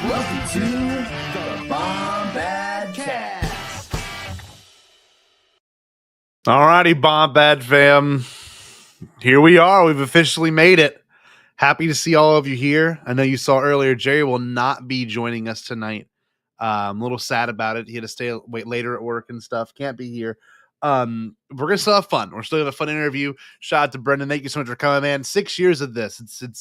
Welcome to the Bombadcast. Alrighty, Bombad FAM. Here we are. We've officially made it. Happy to see all of you here. I know you saw earlier, Jerry will not be joining us tonight. I'm a little sad about it. He had to wait later at work and stuff. Can't be here. We're gonna still have fun. We're still gonna have a fun interview. Shout out to Brendan. Thank you so much for coming, man. 6 years of this. I'm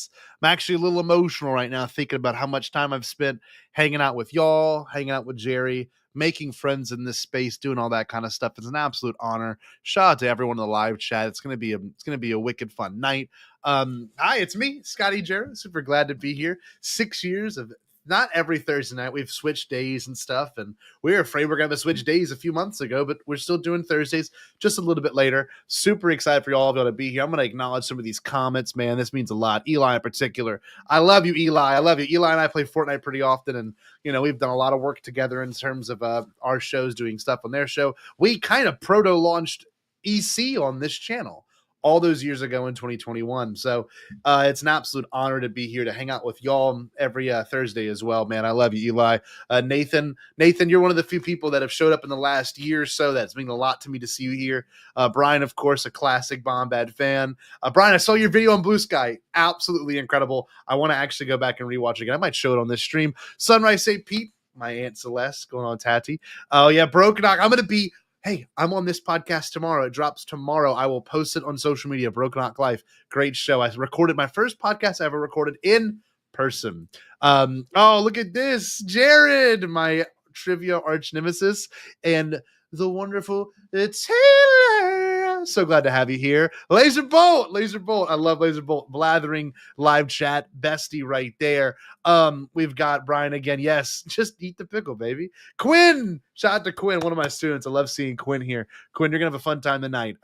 actually a little emotional right now thinking about how much time I've spent hanging out with y'all, hanging out with Jerry, making friends in this space, doing all that kind of stuff. It's an absolute honor. Shout out to everyone in the live chat. It's gonna be a wicked fun night. Hi, it's me, Scotty Jarrett. Super glad to be here. 6 years of not every Thursday night. We've switched days and stuff, and we were afraid we're going to switch days a few months ago, but we're still doing Thursdays just a little bit later. Super excited for all of y'all to be here. I'm going to acknowledge some of these comments, man. This means a lot. Eli in particular. I love you, Eli. I love you. Eli and I play Fortnite pretty often, and we've done a lot of work together in terms of our shows, doing stuff on their show. We kind of proto-launched EC on this channel all those years ago in 2021. So it's an absolute honor to be here to hang out with y'all every Thursday as well, man. I love you, Eli. Nathan, you're one of the few people that have showed up in the last year or so. That's meant a lot to me to see you here. Brian, of course, a classic Bombad fan. Brian, I saw your video on Blue Sky. Absolutely incredible. I want to actually go back and rewatch it again. I might show it on this stream. Sunrise St. Pete, my Aunt Celeste going on Tatty. Oh, yeah, Broken Knock. Hey, I'm on this podcast tomorrow. It drops tomorrow. I will post it on social media. Broken Hawk Life. Great show. I recorded my first podcast I ever recorded in person. Oh, look at this. Jared, my trivia arch nemesis, and the wonderful Taylor. So glad to have you here. Laser Bolt. I love Laser Bolt. Blathering live chat. Bestie right there. We've got Brian again. Yes, just eat the pickle, baby. Quinn. Shout out to Quinn, one of my students. I love seeing Quinn here. Quinn, you're gonna have a fun time tonight.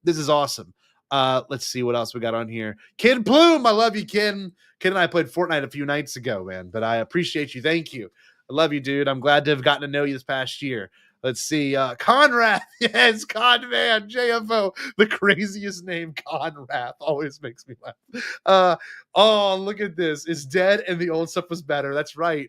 This is awesome. Let's see what else we got on here. Kid Plume, I love you, Kid. Kid and I played Fortnite a few nights ago, man. But I appreciate you. Thank you. I love you, dude. I'm glad to have gotten to know you this past year. Let's see. Conrad. Yes, Conman. JFO. The craziest name, Conrad. Always makes me laugh. Oh, look at this. It's dead and the old stuff was better. That's right.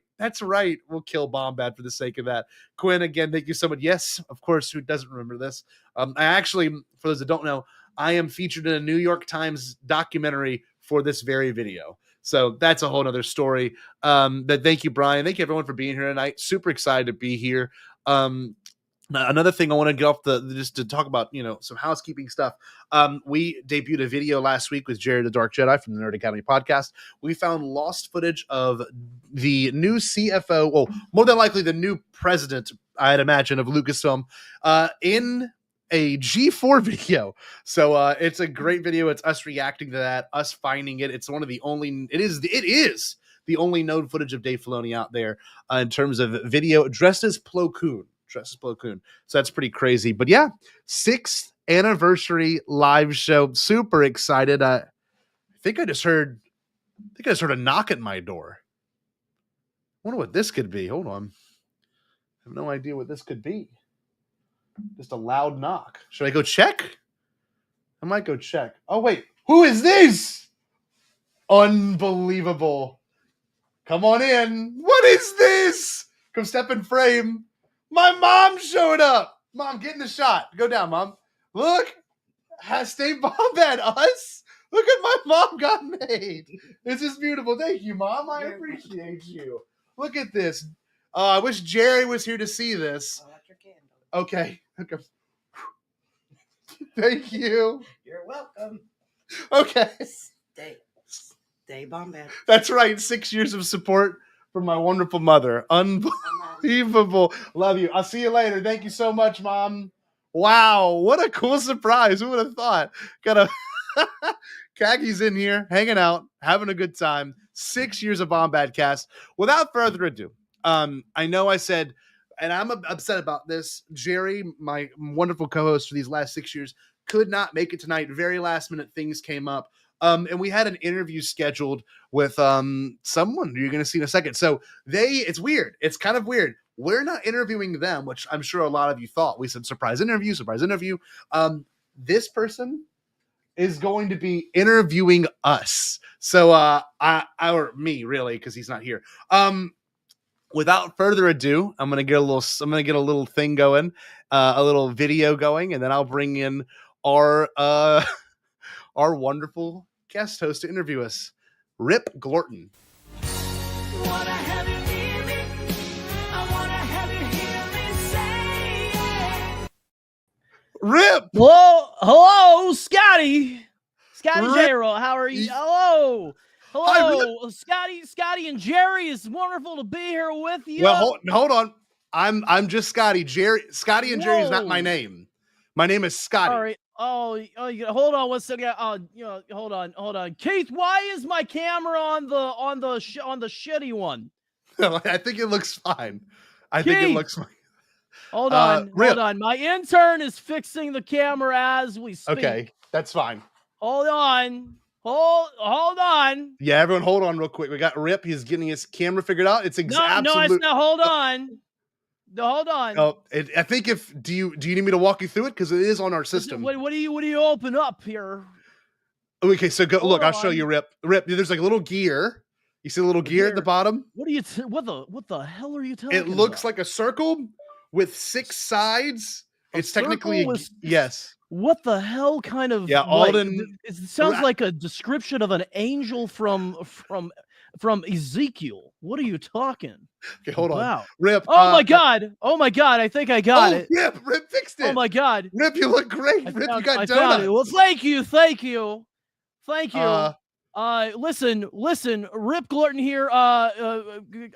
We'll kill Bombad for the sake of that. Quinn, again, thank you so much. Yes, of course. Who doesn't remember this? I actually, for those that don't know, I am featured in a New York Times documentary for this very video. So that's a whole nother story. But thank you, Brian. Thank you, everyone, for being here tonight. Super excited to be here. Another thing I want to get off just to talk about, some housekeeping stuff. We debuted a video last week with Jerry the Dark Jedi from the Nerd Academy podcast. We found lost footage of the new CFO, well, more than likely the new president, I'd imagine, of Lucasfilm, in a G4 video. So it's a great video. It's us reacting to that, us finding it. It's one of the only, it is the only known footage of Dave Filoni out there in terms of video dressed as Plo Koon. So that's pretty crazy. But yeah, 6th anniversary live show. Super excited. I think I just heard a knock at my door. I wonder what this could be. Hold on. I have no idea what this could be. Just a loud knock. Should I go check? I might go check. Oh, wait. Who is this? Unbelievable. Come on in. What is this? Come step in frame. My mom showed up. Mom, get in the shot. Go down, Mom. Look. Stay Bombad us. Look at my mom got made. This is beautiful. Thank you, Mom. I appreciate you. Look at this. I wish Jerry was here to see this. Okay. Thank you. You're welcome. Okay. Stay Bombad. That's right. 6 years of support from my wonderful mother. Unbelievable. Love you. I'll see you later. Thank you so much, Mom. Wow. What a cool surprise. Who would have thought? Got a Kagi's in here, hanging out, having a good time. 6 years of Bombadcast. Without further ado, I know I said, and I'm upset about this, Jerry, my wonderful co-host for these last 6 years, could not make it tonight. Very last minute things came up. And we had an interview scheduled with someone you're going to see in a second. So it's weird. It's kind of weird. We're not interviewing them, which I'm sure a lot of you thought. We said surprise interview. This person is going to be interviewing us. So or me, really, because he's not here. Without further ado, I'm gonna get a little thing going, a little video going, and then I'll bring in our wonderful guest host to interview us, Rip Glorton. Rip. Hello, Scotty J-Roll. How are you? Hello. Hi, Scotty and Jerry. It's wonderful to be here with you. Well, hold on. I'm just Scotty. Scotty and Jerry is not my name. My name is Scotty. All right. Oh, hold on one second. Hold on. Keith, why is my camera on the shitty one? No, I think it looks fine. I think it Keith! looks fine. Hold on. Rip. Hold on. My intern is fixing the camera as we speak. Okay, that's fine. Hold on. Hold on. Yeah, everyone, hold on real quick. We got Rip. He's getting his camera figured out. It's No, absolute. it's not. Hold on. No, hold on. Oh, I think do you need me to walk you through it because it is on our system? What do you open up here? Okay, so go Hold look. I'll on. show you, Rip. Rip, there's like a little gear. You see the little gear at the bottom? What are you? What the hell are you talking It looks about? like a circle with 6 sides. It's technically circle with yes. What the hell kind of? Yeah, Alden. It sounds like a description of an angel from Ezekiel. What are you talking? Okay, hold on. Wow. Rip. Oh my god. Oh my god. I think I got it. Yeah, Rip fixed it. Oh my god. Rip, you look great. Rip, you got I donuts. found it. Well, thank you. Listen, Rip Glorton here.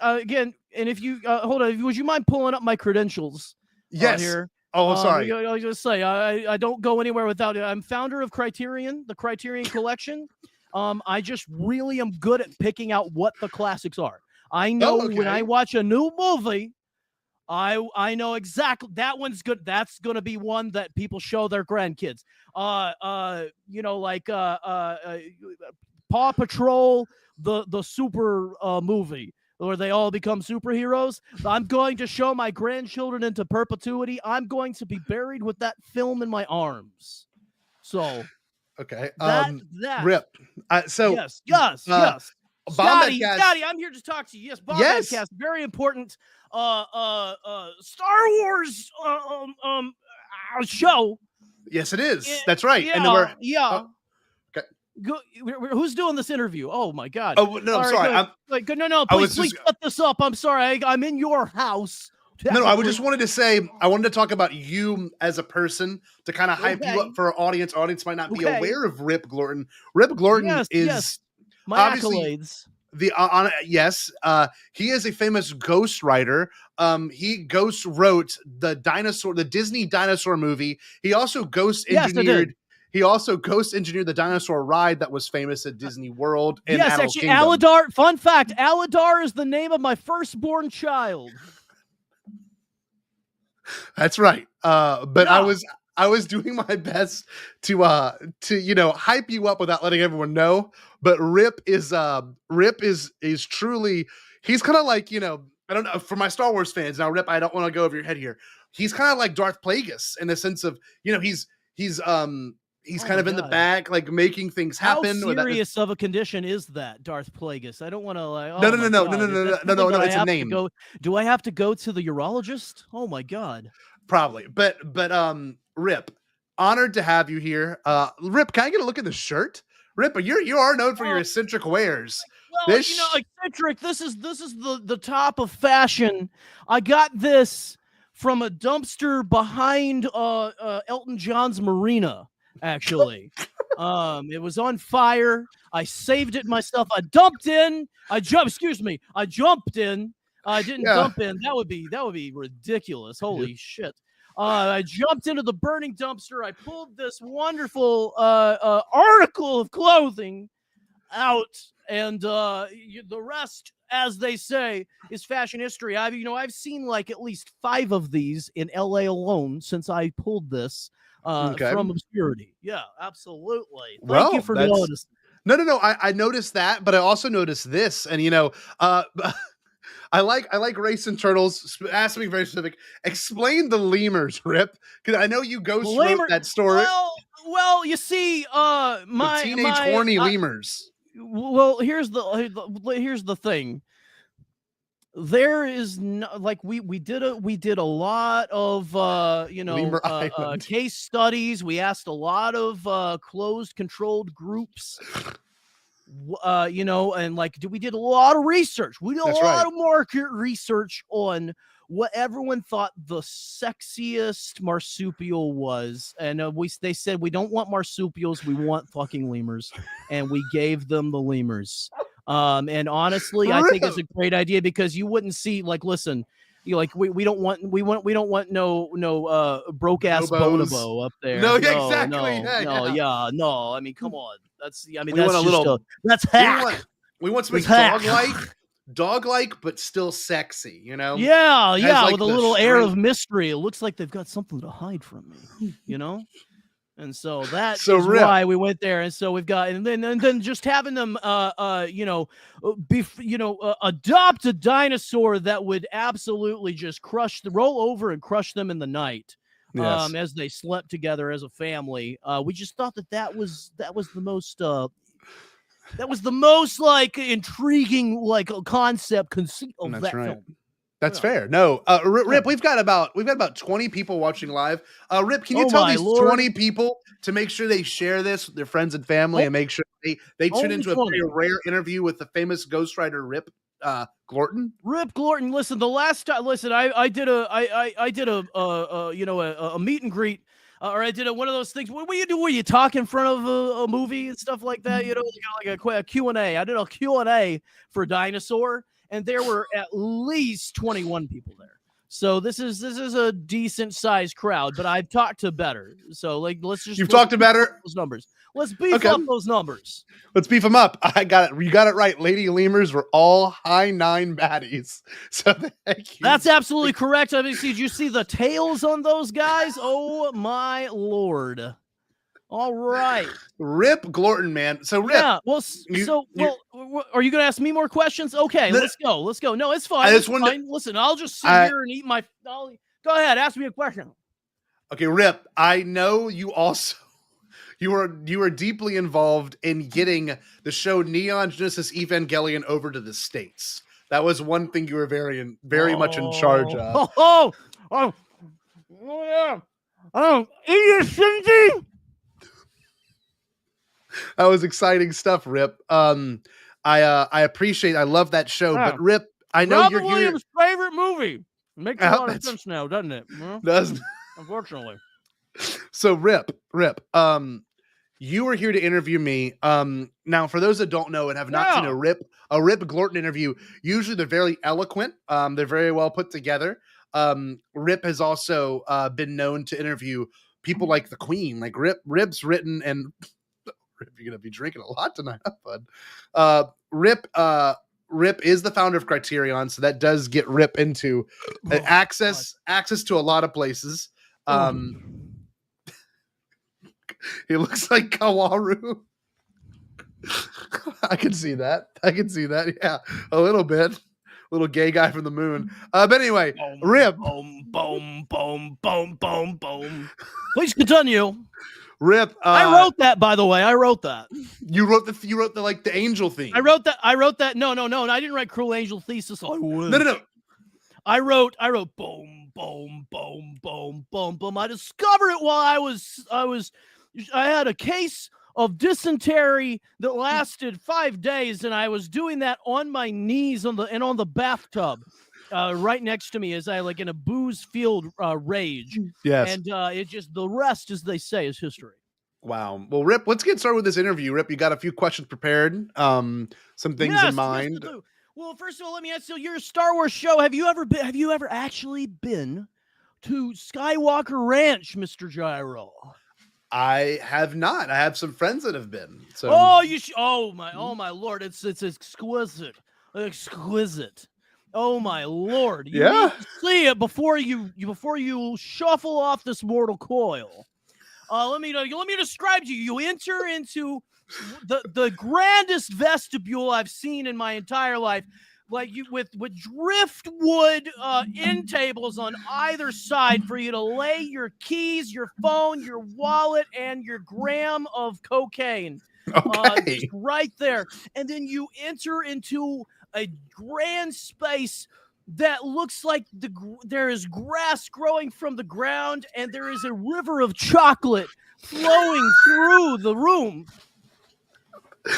Again, and if you hold on, would you mind pulling up my credentials? Yes. Here. Oh, sorry. I was gonna say I don't go anywhere without it. I'm founder of Criterion, the Criterion Collection. I just really am good at picking out what the classics are. I know when I watch a new movie, I know exactly that one's good. That's gonna be one that people show their grandkids. Like Paw Patrol, the super movie where they all become superheroes. I'm going to show my grandchildren into perpetuity. I'm going to be buried with that film in my arms. So okay. that Rip. So yes. Bombadcast. Scotty, I'm here to talk to you. Yes, Bombadcast, very important Star Wars show. Yes, it is. That's right. Yeah, and we're okay. Who's doing this interview? Oh my god. Oh no, I'm sorry. No, please set this up. I'm sorry. I'm in your house. No, I just wanted to say I wanted to talk about you as a person to kind of hype you up for our audience. Audience might not be aware of Rip Glorton. Rip Glorton is my accolades. He is a famous ghost writer. He ghost wrote the Disney dinosaur movie. He also ghost engineered. He also ghost engineered the dinosaur ride that was famous at Disney World. And yes, actually, Aladar. Fun fact: Aladar is the name of my firstborn child. That's right. But yeah. I was doing my best to hype you up without letting everyone know. But Rip is truly, he's kind of like, I don't know, for my Star Wars fans. Now, Rip, I don't want to go over your head here. He's kind of like Darth Plagueis in the sense of, he's kind of in the back, like making things happen. How serious of a condition is that, Darth Plagueis? I don't want to like. No. It's a name. Do I have to go to the urologist? Oh my god. Probably, but Rip, honored to have you here. Rip, can I get a look at the shirt? Rip, you are known for your eccentric wares. Well, eccentric. This is the top of fashion. I got this from a dumpster behind Elton John's marina. Actually, it was on fire. I saved it myself. I jumped in. I jumped in. I didn't dump in. That would be ridiculous. Holy shit. I jumped into the burning dumpster. I pulled this wonderful article of clothing out, and the rest, as they say, is fashion history. I've seen like at least 5 of these in LA alone since I pulled this. From obscurity. Yeah, absolutely. Thank you for noticing. No. I noticed that, but I also noticed this, and I like race and turtles. Ask me very specific. Explain the lemurs, Rip, because I know you ghost wrote that story. Well, you see, my teenage horny lemurs. Well, here's the thing. There is no, like we did a lot of case studies. We asked a lot of closed controlled groups, and we did a lot of research. We did a lot of market research on what everyone thought the sexiest marsupial was, and they said we don't want marsupials, we want fucking lemurs, and we gave them the lemurs. And honestly, I think it's a great idea because you wouldn't see we don't want no broke ass bonobo up there. No, exactly. No. I mean, come on. That's want a little. That's hack. We want something dog like. dog-like, but still sexy. You know? Yeah, Has, yeah, like, with a the little air of strength. mystery. It looks like they've got something to hide from me, you know? And so that So is Rip, why we went there. And so we've got, and then just having them, adopt a dinosaur that would absolutely just roll over and crush them in the night, yes, as they slept together as a family. We just thought that was the most, like intriguing, like concept conceit of that's that right. film. That's Yeah. fair. No, Rip, Yeah. we've got about 20 people watching live. Rip, can you Oh tell my these Lord. 20 people to make sure they share this with their friends and family and make sure they tune only into a 20. very rare interview with the famous ghostwriter Rip Glorton? Rip Glorton, listen, the last time, listen, I did a meet and greet, or I did one of those things. What do you do where you talk in front of a movie and stuff like that? You know, like a Q&A. I did a Q&A for Dinosaur, and there were at least 21 people there. So this is a decent sized crowd, but I've talked to better. So like, let's Talked to better? those numbers. Let's beef Okay. up those numbers. Let's beef them up. I got it. You got it right. Lady Lemurs were all high 9 baddies. So thank you. That's absolutely correct. Obviously, did you see the tails on those guys? Oh my Lord. All right. Rip Glorton, man. So Rip. Yeah. Well, are you going to ask me more questions? Okay, let's go. No, it's fine. It's fine. Listen, I'll just sit here and eat my. Go ahead. Ask me a question. Okay, Rip. I know you also. You are deeply involved in getting the show Neon Genesis Evangelion over to the States. That was one thing you were very much in charge of. Oh, yeah. Oh, Cindy. That was exciting stuff, Rip. I appreciate. I love that show, but Rip, I know Robin Williams' favorite movie. Makes a lot of sense now, doesn't it? Doesn't. Unfortunately. So Rip, you were here to interview me. Now for those that don't know and have not seen a Rip Glorton interview, usually they're very eloquent. They're very well put together. Rip has also been known to interview people like the Queen. Like Rip's written, and Rip, you're gonna be drinking a lot tonight, bud. Rip is the founder of Criterion, so that does get Rip into access to a lot of places. He looks like Kawaru. I can see that. Yeah, a little bit. Little gay guy from the moon. But anyway, Rip. Boom. Please continue. Rip. I wrote that, by the way. I wrote that. You wrote the like the angel theme. I wrote that. No. I didn't write Cruel Angel Thesis. No. I wrote boom. I discovered it while I had a case of dysentery that lasted 5 days, and I was doing that on my knees on the bathtub, right next to me, as I like in a booze-filled rage. Yes, and it just, the rest, as they say, is history. Wow. Well, Rip, let's get started with this interview. Rip, you got a few questions prepared, some things in mind. Yes, well, first of all, let me ask you, you're a Star Wars show. Have you ever actually been to Skywalker Ranch, Mr. Gyro? I have not. I have some friends that have been. So. Oh, you should. Oh my Lord! It's exquisite. Oh my Lord! You need to see it before you shuffle off this mortal coil. Let me describe to you. You enter into the grandest vestibule I've seen in my entire life. Like with driftwood end tables on either side for you to lay your keys, your phone, your wallet, and your gram of cocaine. Okay. Just right there. And then you enter into a grand space that looks like there is grass growing from the ground, and there is a river of chocolate flowing through the room.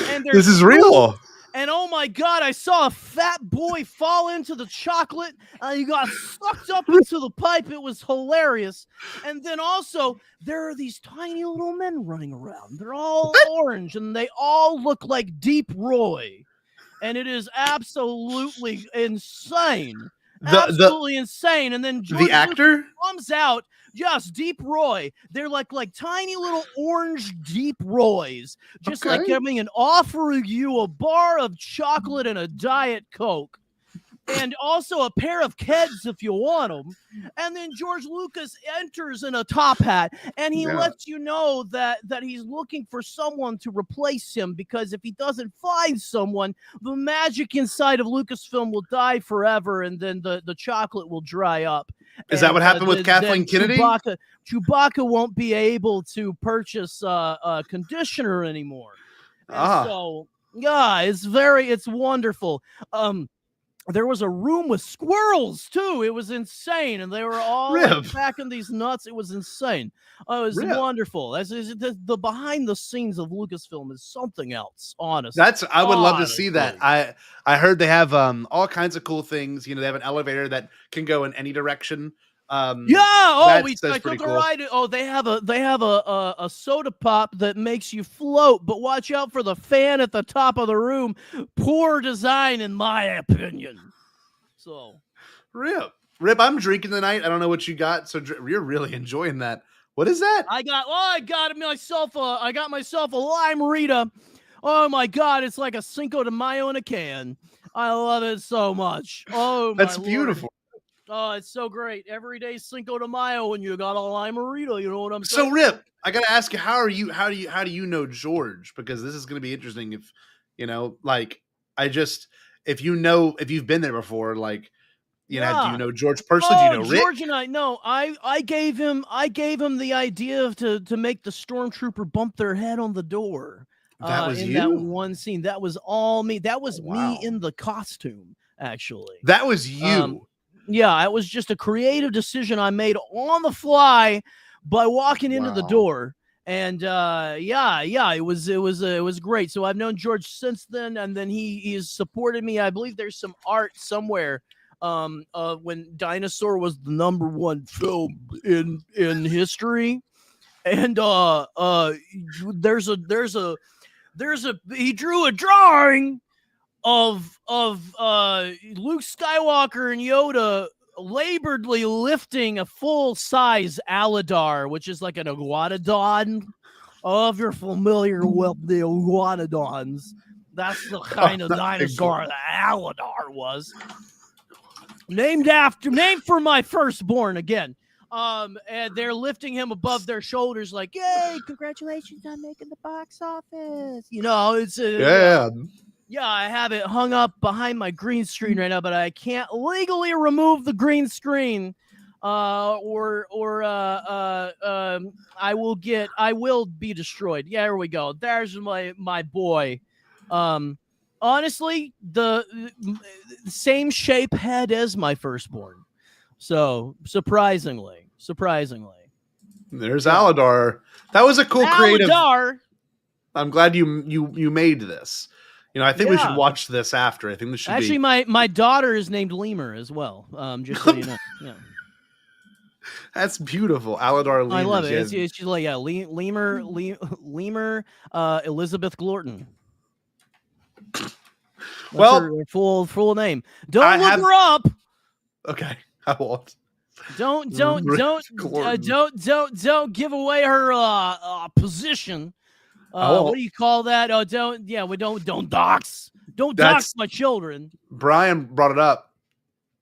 And this is real. And oh my God, I saw a fat boy fall into the chocolate. He got sucked up into the pipe. It was hilarious. And then also, there are these tiny little men running around. They're all orange, and they all look like Deep Roy. And it is absolutely insane. Absolutely insane. And then George the actor comes out. Yes, Deep Roy. They're like tiny little orange Deep Roys. Just like coming and offering you a bar of chocolate and a Diet Coke. And also a pair of Keds if you want them. And then George Lucas enters in a top hat, and he lets you know that he's looking for someone to replace him, because if he doesn't find someone, the magic inside of Lucasfilm will die forever, and then the chocolate will dry up. Is that what happened with Kathleen Kennedy? Chewbacca won't be able to purchase a conditioner anymore. And so, yeah, it's wonderful. There was a room with squirrels too. It was insane, and they were all like, packing these nuts. It was insane. Oh, it was wonderful. The behind the scenes of Lucasfilm is something else. Honestly, I would love to see that. I heard they have all kinds of cool things. You know, they have an elevator that can go in any direction. I took a ride. Oh, they have a soda pop that makes you float, but watch out for the fan at the top of the room. Poor design, in my opinion. So, Rip, I'm drinking tonight. I don't know what you got, so you're really enjoying that. What is that? I got myself a lime Rita. Oh my God, it's like a Cinco de Mayo in a can. I love it so much. Oh, that's beautiful. Oh, it's so great. Every day Cinco de Mayo when you got a limerito, you know what I'm saying? So Rip, I got to ask you, how do you know George? Because this is going to be interesting if, you know, like if you've been there before, like, you know, do you know George personally? Do you know Rick? George and I gave him the idea to make the stormtrooper bump their head on the door. That was in you? that one scene. That was all me. That was me in the costume, actually. That was you. Yeah, it was just a creative decision I made on the fly by walking into the door. And it was great. So I've known George since then, and then he has supported me. I believe there's some art somewhere when Dinosaur was the #1 film in history. And he drew a drawing of Luke Skywalker and Yoda laboredly lifting a full-size Aladar, which is like an iguanodon. Oh, if you're familiar with the iguanodons, that's the kind of dinosaur that Aladar was. Named for my firstborn again. And they're lifting him above their shoulders like, yay, congratulations on making the box office. You know, it's yeah, I have it hung up behind my green screen right now, but I can't legally remove the green screen. I will be destroyed. Yeah, there we go. There's my boy. Honestly, the same shape head as my firstborn. So surprisingly. There's Aladar. That was a cool creative. I'm glad you made this. You know, I think we should watch this after. I think this should actually my daughter is named Lemur as well. Just so you know. Yeah. That's beautiful. Aladar Lemur. I love it. She's like Lemur Elizabeth Glorton. That's her full name. Don't look her up. Okay, I won't. Don't give away her position. What do you call that? Oh, don't dox. Don't dox my children. Brian brought it up.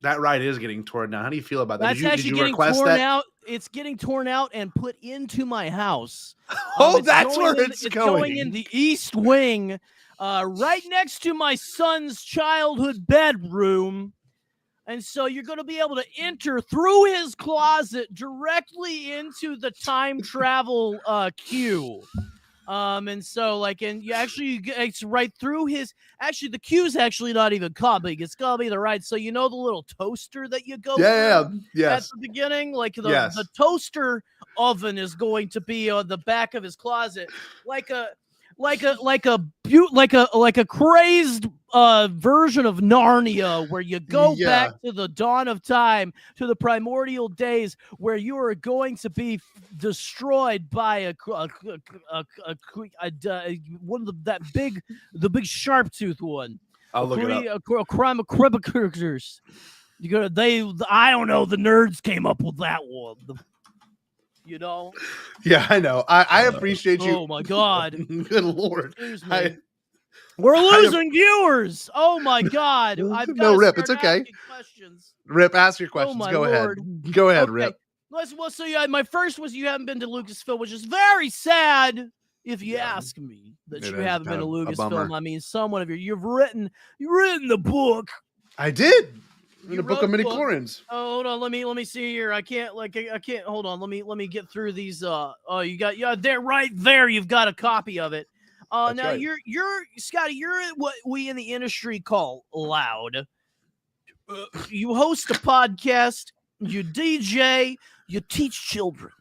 That ride is getting torn down. How do you feel about that? That's did you request torn that? Out. It's getting torn out and put into my house. That's where it's going in the east wing, right next to my son's childhood bedroom. And so you're going to be able to enter through his closet directly into the time travel queue. And so it's right through his. Actually, the queue's actually not even big. It's gonna be the right. So you know the little toaster that you go through at the beginning, the toaster oven is going to be on the back of his closet, like a crazed version of Narnia, where you go back to the dawn of time, to the primordial days, where you are going to be destroyed by one of the big sharp tooth one. I'll look it up. A crime of cribbers. I don't know. The nerds came up with that one. You know. Yeah, I know. I appreciate you. Oh my God. Good Lord. Excuse me. We're losing viewers. Oh my God. I've got to Rip. start It's okay. asking questions. Rip, ask your Oh questions. my Go Lord. ahead. Go ahead, Okay. Rip. So yeah, my first was you haven't been to Lucasfilm, which is very sad if you ask me that It you is haven't been to kind of a bummer. Lucasfilm. I mean, someone of you've written the book. I did. In You the book wrote of a book. midichlorians. Oh, hold on. Let me see here. I can't hold on. Let me get through these. You got there right there. You've got a copy of it. That's Now right. you're Scotty. You're what we in the industry call loud. You host a podcast. You DJ. You teach children.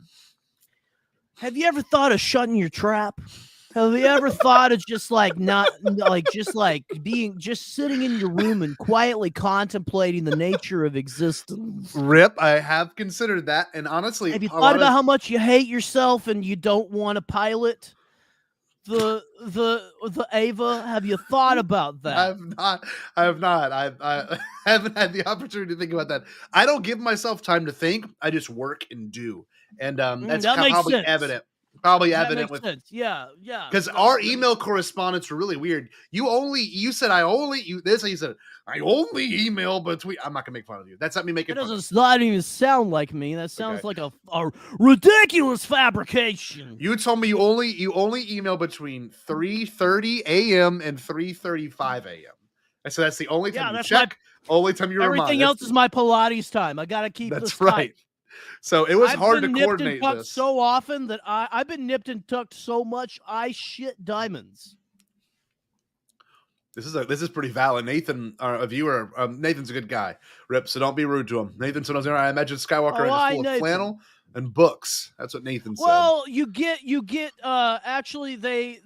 Have you ever thought of shutting your trap? Have you ever thought of just sitting in your room and quietly contemplating the nature of existence? Rip, I have considered that, and honestly, Have you thought about how much you hate yourself and you don't want to pilot the Ava? Have you thought about that? I have not. I haven't had the opportunity to think about that. I don't give myself time to think. I just work and do, and that's that makes probably sense. evident. Probably That evident makes with sense. Yeah. because our email correspondence were really weird. You said I only email between. I'm not gonna make fun of you. That's not me making fun of you. That doesn't even sound like me. That sounds like a ridiculous fabrication. You told me you only email between 3:30 a.m. and 3:35 a.m. I said that's the only time you check. Only time you remind. Everything else is my Pilates time. I gotta keep this right. tight. So it was hard to nipped coordinate and tucked this. so often that I've been nipped and tucked so much I shit diamonds. This is pretty valid. Nathan, a viewer, Nathan's a good guy, Rip. So don't be rude to him. Nathan sometimes I imagine Skywalker is full of flannel and books. That's what Nathan said. Well, you get. Actually, they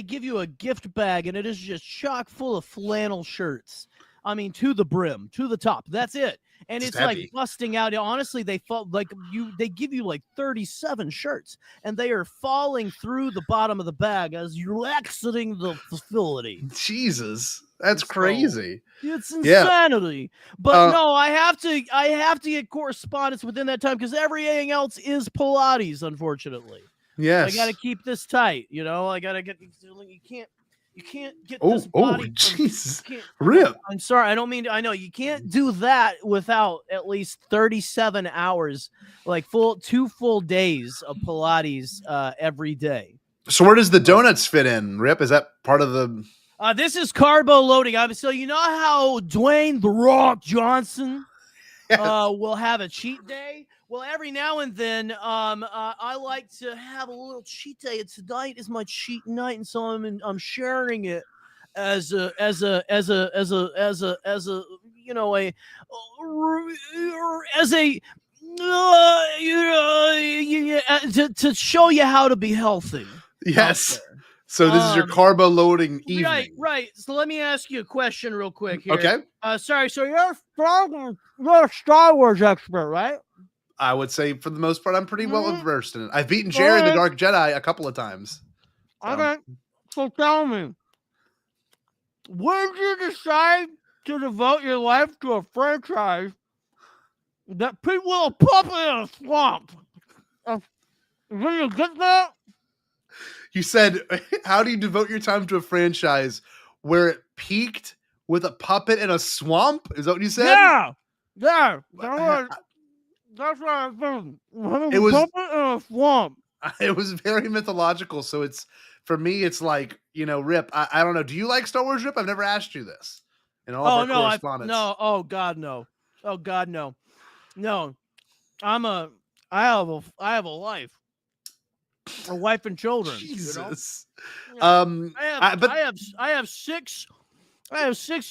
give you a gift bag, and it is just chock full of flannel shirts. I mean, to the brim, to the top. That's it. And it's like busting out. Honestly, they felt like they give you like 37 shirts, and they are falling through the bottom of the bag as you're exiting the facility. Jesus, that's crazy. It's insanity. But no, I have to get correspondence within that time because everything else is Pilates, unfortunately. Yes. I got to keep this tight. You know, I got to get. You can't get this body. Oh, Jesus. Rip. I'm sorry. I don't mean to. I know you can't do that without at least 37 hours, like 2 full days of Pilates every day. So where does the donuts fit in, Rip? Is that part of the... This is carbo loading. So you know how Dwayne "The Rock" Johnson will have a cheat day? Well, every now and then, I like to have a little cheat day. And tonight is my cheat night, and so I'm sharing it as a you know to show you how to be healthy. Yes. So this is your carbo loading evening. Right. So let me ask you a question real quick here. Okay. Sorry. So you're a Star Wars expert, right? I would say for the most part, I'm pretty well versed in it. I've beaten Jerry the Dark Jedi a couple of times. So. Okay. So tell me, when did you decide to devote your life to a franchise that people will pop in a swamp? When you get that? You said, how do you devote your time to a franchise where it peaked with a puppet in a swamp? Is that what you said? Yeah. That's what I think. It was puppet in a swamp. It was very mythological. So it's, for me, it's like, Rip. I don't know. Do you like Star Wars, Rip? I've never asked you this. In all of our correspondence. No. Oh God, no. Oh God, no. No. I have a life. A wife and children. Jesus. I have six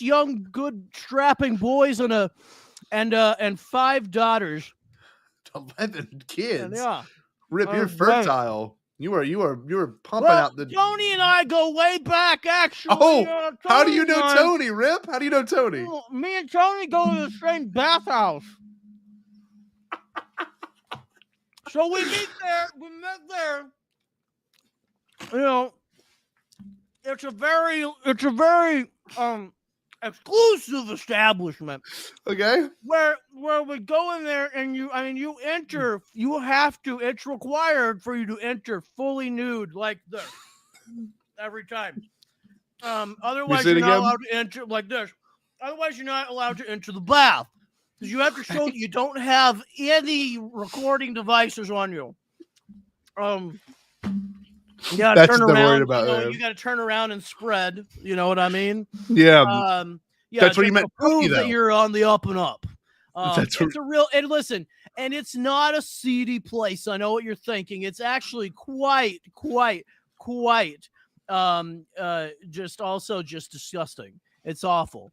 young, good, strapping boys and 5 daughters. 11 kids. Yeah. Rip, you're fertile. You were pumping out the. Tony and I go way back, actually. Oh, how do you know Tony, Rip? How do you know Tony? Well, me and Tony go to the same bathhouse. So we met there. It's a very exclusive establishment Okay. where we go in there and you enter. It's required for you to enter fully nude like this every time. Otherwise say it you're not again? allowed to enter like this. Otherwise you're not allowed to enter the bath because you have to show that you don't have any recording devices on you. You gotta That's turn what they're worried around. about, man. You gotta turn around and spread. You know what I mean? Yeah. Yeah, That's what you just meant to to tell you, prove that though. you're on the up and up. That's It's a real, and listen, and it's not a seedy place. I know what you're thinking. It's actually quite, just disgusting. It's awful.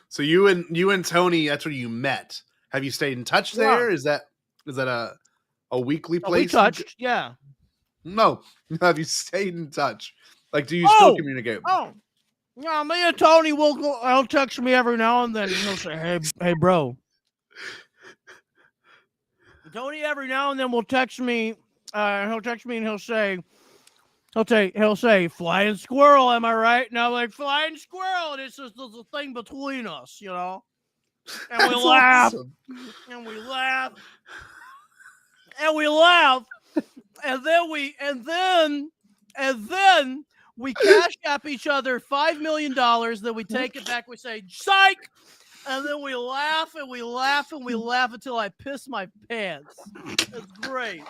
So you and Tony, that's where you met. Have you stayed in touch there? Is that a weekly place? We touched, yeah. No. Have you stayed in touch? Like, do you still communicate? Oh, yeah. Me and Tony he'll text me every now and then. He'll say, "Hey, bro." Tony every now and then will text me. He'll text me and he'll say, "Flying squirrel, am I right?" And I'm like, "Flying squirrel." And it's just there's a thing between us, you know. And we laugh, awesome. and we laugh, and we laugh, and then we cash app each other $5 million. Then we take it back. We say, "Psych," and then we laugh and we laugh and we laugh until I piss my pants. It's great.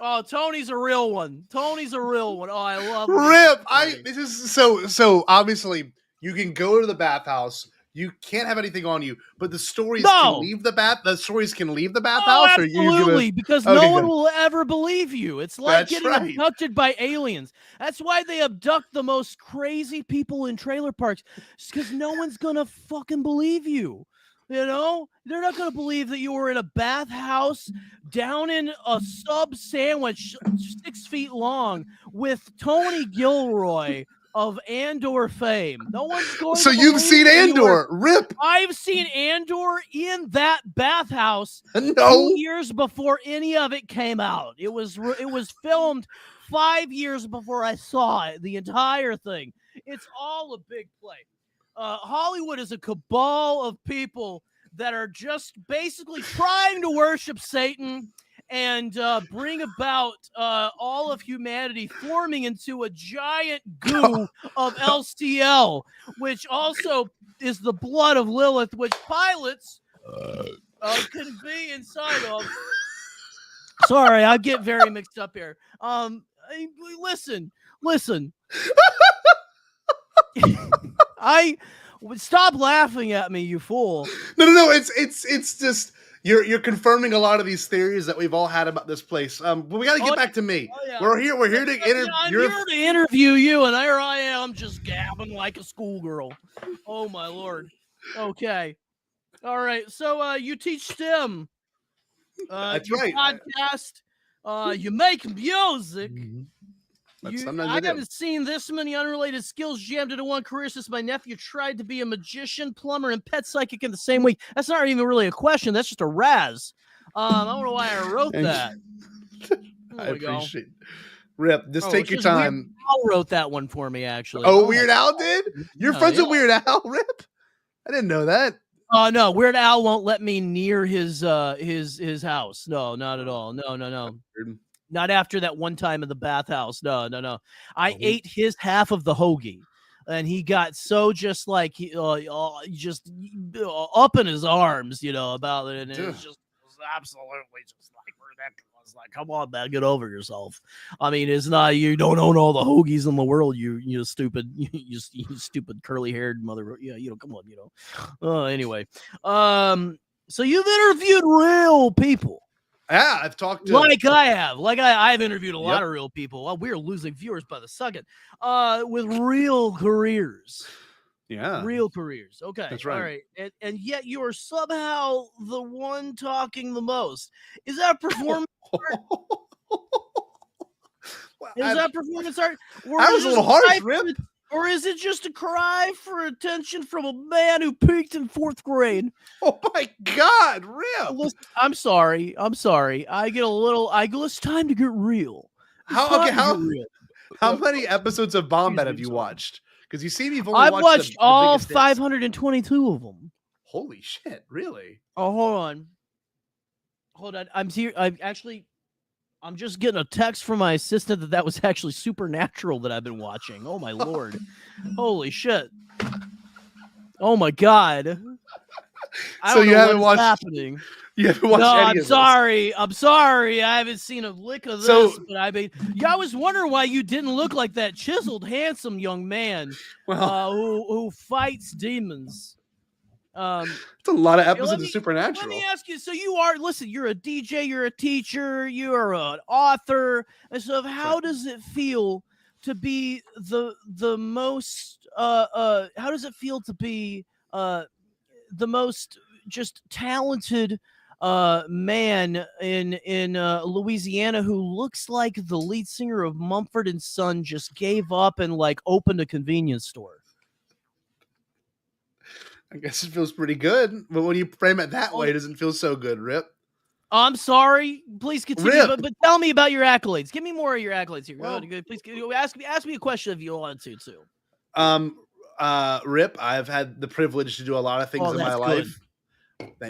Oh, Tony's a real one. Tony's a real one. Oh, I love him. Rip. This is so obviously you can go to the bathhouse. You can't have anything on you, but the stories can leave the bath. The stories can leave the bathhouse, absolutely, because no one will ever believe you. It's like getting abducted by aliens. That's why they abduct the most crazy people in trailer parks, because no one's gonna fucking believe you. You know, they're not gonna believe that you were in a bathhouse down in a sub sandwich 6 feet long with Tony Gilroy of Andor fame. No one's going So to you've seen Andor. Rip. I've seen Andor in that bathhouse 2 years before any of it came out. It was filmed 5 years before I saw it, the entire thing. It's all a big play. Hollywood is a cabal of people that are just basically trying to worship Satan and bring about all of humanity forming into a giant goo of LCL, which also is the blood of Lilith, which pilots can be inside of. Sorry, I get very mixed up here. Listen. Stop laughing at me, you fool. No. It's just you're confirming a lot of these theories that we've all had about this place. But we got to get back to me. Yeah. We're here to interview. I'm here to interview you, and here I am, just gabbing like a schoolgirl. Oh my lord. Okay. All right. So you teach STEM. That's you right. Podcast. You make music. I haven't seen this many unrelated skills jammed into one career since my nephew tried to be a magician, plumber, and pet psychic in the same week. That's not even really a question. That's just a razz. I don't know why I wrote that. I appreciate it. Rip, just take your time. Weird Al wrote that one for me, actually. Oh, Weird Al did? You're friends with Weird Al, Rip? I didn't know that. No, Weird Al won't let me near his house. No, not at all. No. Not after that one time in the bathhouse. No. I ate his half of the hoagie, and he got so just like just up in his arms, about it, and it was absolutely just like ridiculous. Like, come on, man, get over yourself. I mean, it's not you don't own all the hoagies in the world, you stupid, you stupid curly haired mother. Yeah, come on, Anyway, so you've interviewed real people. Yeah, I've talked to I've interviewed a lot of real people. Well, we're losing viewers by the second. With real careers. Yeah. Real careers. Okay. That's right. All right. And yet you are somehow the one talking the most. Is that performance art? That performance art? I was a little harsh, Rip. Or is it just a cry for attention from a man who peaked in 4th grade? Oh my God, Rip! Listen, I'm sorry. I get a little. It's time to get real. How many episodes of Bombad have you watched? Because you seem you've only I've watched watched the all biggest hits. 522 of them. Holy shit! Really? Oh, hold on. I'm here. I'm just getting a text from my assistant that was actually Supernatural that I've been watching. Oh my lord! Holy shit! Oh my god! I So don't you know haven't what is watched- happening. You haven't watched No, any I'm of sorry. I'm sorry. I haven't seen a lick of this. So- But I mean, yeah, I was wondering why you didn't look like that chiseled, handsome young man this? Well, who fights demons. it's a lot of Let episodes me of Supernatural. ask you. So listen, you're a DJ, you're a teacher, you're an author, and so how does it feel to be the most how does it feel to be the most just talented man in Louisiana who looks like the lead singer of Mumford and Son just gave up and like opened a convenience store? I guess it feels pretty good, but when you frame it that way, it doesn't feel so good, Rip. I'm sorry. Please continue, Rip. but tell me about your accolades. Give me more of your accolades here. Well- Good. Please ask me a question if you want to too. Rip, I've had the privilege to do a lot of things in my that's life.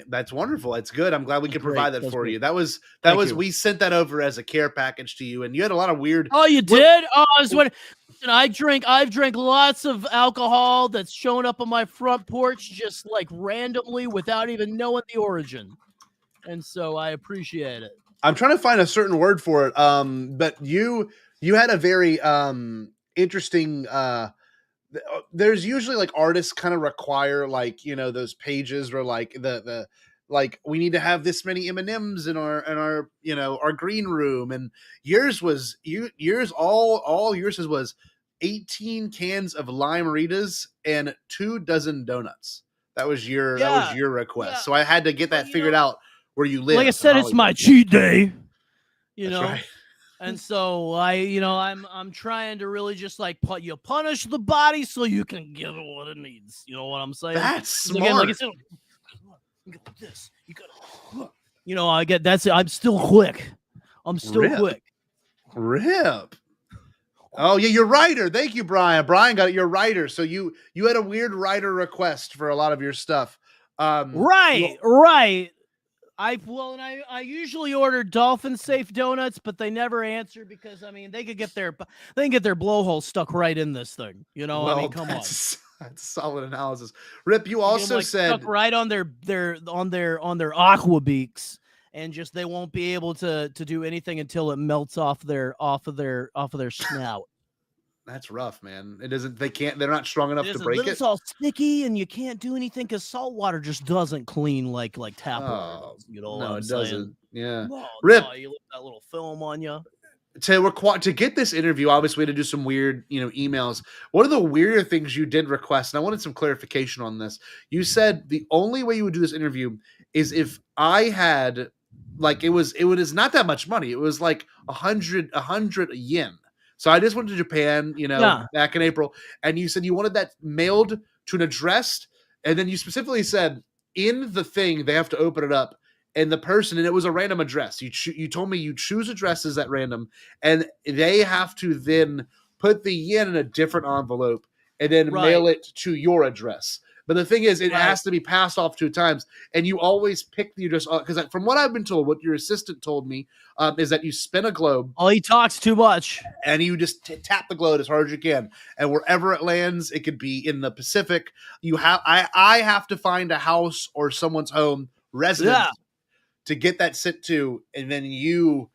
That's wonderful. That's good. I'm glad we could Great. provide that That's for great. you. That was Thank you. we sent that over as a care package to you, and you had a lot of weird. Oh, you did? Oh, I was wondering. I've drank lots of alcohol that's shown up on my front porch just like randomly without even knowing the origin. And so I appreciate it. I'm trying to find a certain word for it. But you had a very interesting. There's usually like artists kind of require like those pages where like the like we need to have this many M&Ms in our our green room, and yours was all yours was 18 cans of lime-a-ritas and 2 dozen donuts. That was your request. Yeah. So I had to get that figured out where you live. Like I said, it's my Hollywood. cheat day. That's right. And so I'm trying to really just like you punish the body so you can give it what it needs. You know what I'm saying? That's smart. Again, like I said, you got this. You got. I get that's it. I'm still quick. Quick. Rip. Oh yeah, you're writer. Thank you, Brian. Brian got it. You're a writer. So you had a weird writer request for a lot of your stuff. Right. I usually order dolphin safe donuts, but they never answer because they could get their blowhole stuck right in this thing. Come on. That's solid analysis. Rip, you also said stuck right on their aqua beaks, and just they won't be able to do anything until it melts off of their snout. That's rough, man. They're not strong enough to break it. It's all sticky, and you can't do anything because salt water just doesn't clean like tap water does. You know what I'm saying? Doesn't. Yeah. Rip, you leave that little film on you. To get this interview, obviously we had to do some weird, emails. One of the weirder things you did request, and I wanted some clarification on this. You said the only way you would do this interview is if I had, like, it was not that much money. It was like 100 yen. So I just went to Japan, back in April, and you said you wanted that mailed to an address, and then you specifically said in the thing they have to open it up, and the person, and it was a random address. You told me you choose addresses at random, and they have to then put the yen in a different envelope and then mail it to your address. But the thing is, it has to be passed off 2 times, and you always pick the address. Because from what I've been told, what your assistant told me is that you spin a globe. Oh, he talks too much. And you just tap the globe as hard as you can. And wherever it lands, it could be in the Pacific. I have to find a house or someone's home residence to get that sent to, and then you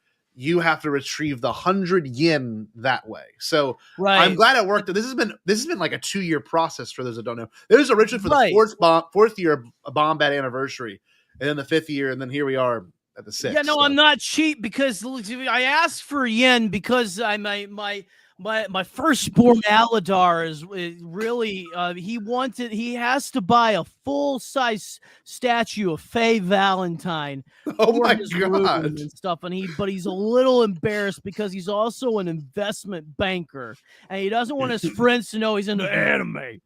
have to retrieve the 100 yen that way. So I'm glad it worked. This has been like a 2-year process for those that don't know. It was originally for the fourth year of Bombad anniversary, and then the 5th year, and then here we are at the 6th. Yeah, no, I'm not cheap because I asked for yen because my firstborn Aladar is really he has to buy a full-size statue of Faye Valentine. Oh my God. And stuff, but he's a little embarrassed because he's also an investment banker, and he doesn't want his friends to know he's into anime.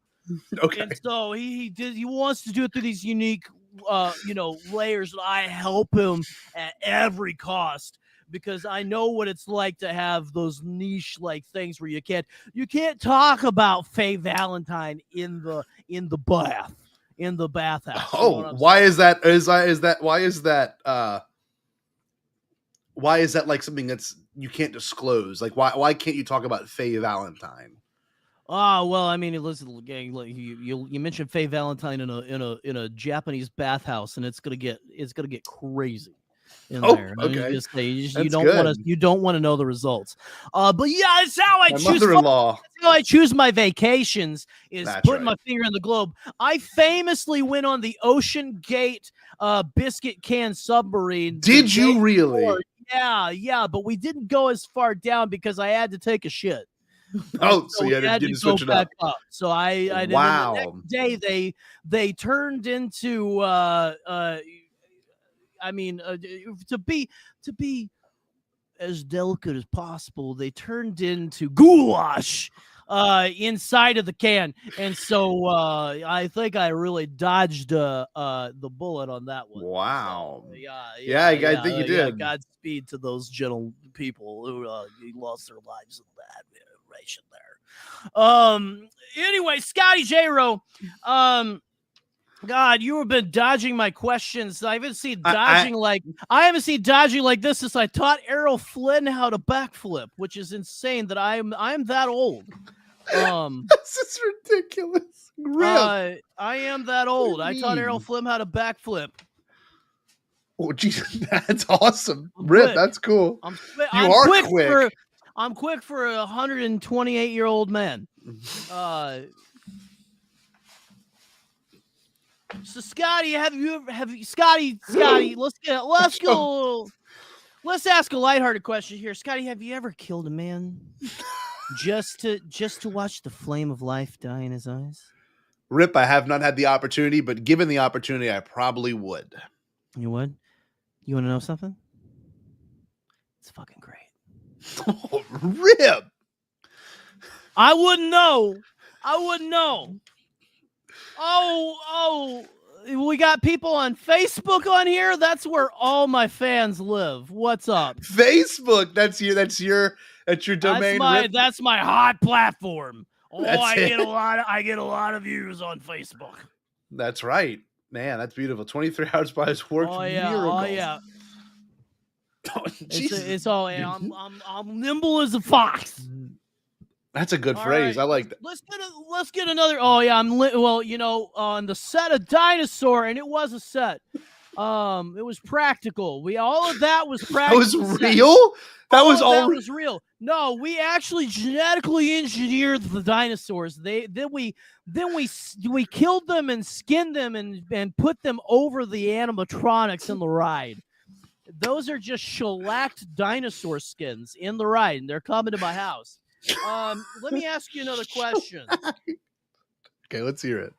Okay. And so he wants to do it through these unique layers. I help him at every cost because I know what it's like to have those niche like things where you can't talk about Faye Valentine in the bathhouse. You know what I'm why saying? is that? Why is that like something that's you can't disclose? Like why can't you talk about Faye Valentine? Oh well, I mean, listen, gang, like you mentioned Faye Valentine in a Japanese bathhouse, and it's gonna get crazy in there. I mean, Okay, you that's don't want to know the results. But yeah, it's how I my choose. mother-in-law. That's how I choose my vacations is That's putting right. my finger in the globe. I famously went on the Ocean Gate biscuit can submarine. Did you really? Yeah, but we didn't go as far down because I had to take a shit. Oh, so So we you had to go switch it back up. up. So I did. Wow. The next day they turned into I mean to be as delicate as possible, they turned into goulash inside of the can, and so I think I really dodged the bullet on that one. Wow. So, I think you did. Godspeed to those gentle people who lost their lives in that iteration there. Anyway, Scotty J-Ro, God, you have been dodging my questions. I haven't seen dodging like this since I taught Errol Flynn how to backflip, which is insane that I'm that old. This is ridiculous. Rip. I am that old. I taught Errol Flynn how to backflip. Oh, geez, that's awesome. I'm Rip, quick. that's cool. I'm quick. I'm quick for a 128-year-old man. So Scotty, Scotty, let's ask a lighthearted question here. Scotty, have you ever killed a man just to watch the flame of life die in his eyes? Rip, I have not had the opportunity, but given the opportunity, I probably would. You would? You want to know something? It's fucking great. Oh, Rip. I wouldn't know. Oh, we got people on Facebook on here. That's where all my fans live. What's up? Facebook. That's your domain. That's my hot platform. Oh, I get a lot of views on Facebook. That's right. Man, that's beautiful. 23 hours by his work. Oh yeah. Oh, it's all. I'm nimble as a fox. That's a good phrase. Right. I like that. Let's get another. Oh yeah, on the set of Dinosaur, and it was a set. It was practical. All of that was practical. That was real. That was real. No, we actually genetically engineered the dinosaurs. Then we killed them and skinned them and put them over the animatronics in the ride. Those are just shellacked dinosaur skins in the ride, and they're coming to my house. Let me ask you another question. Okay, let's hear it.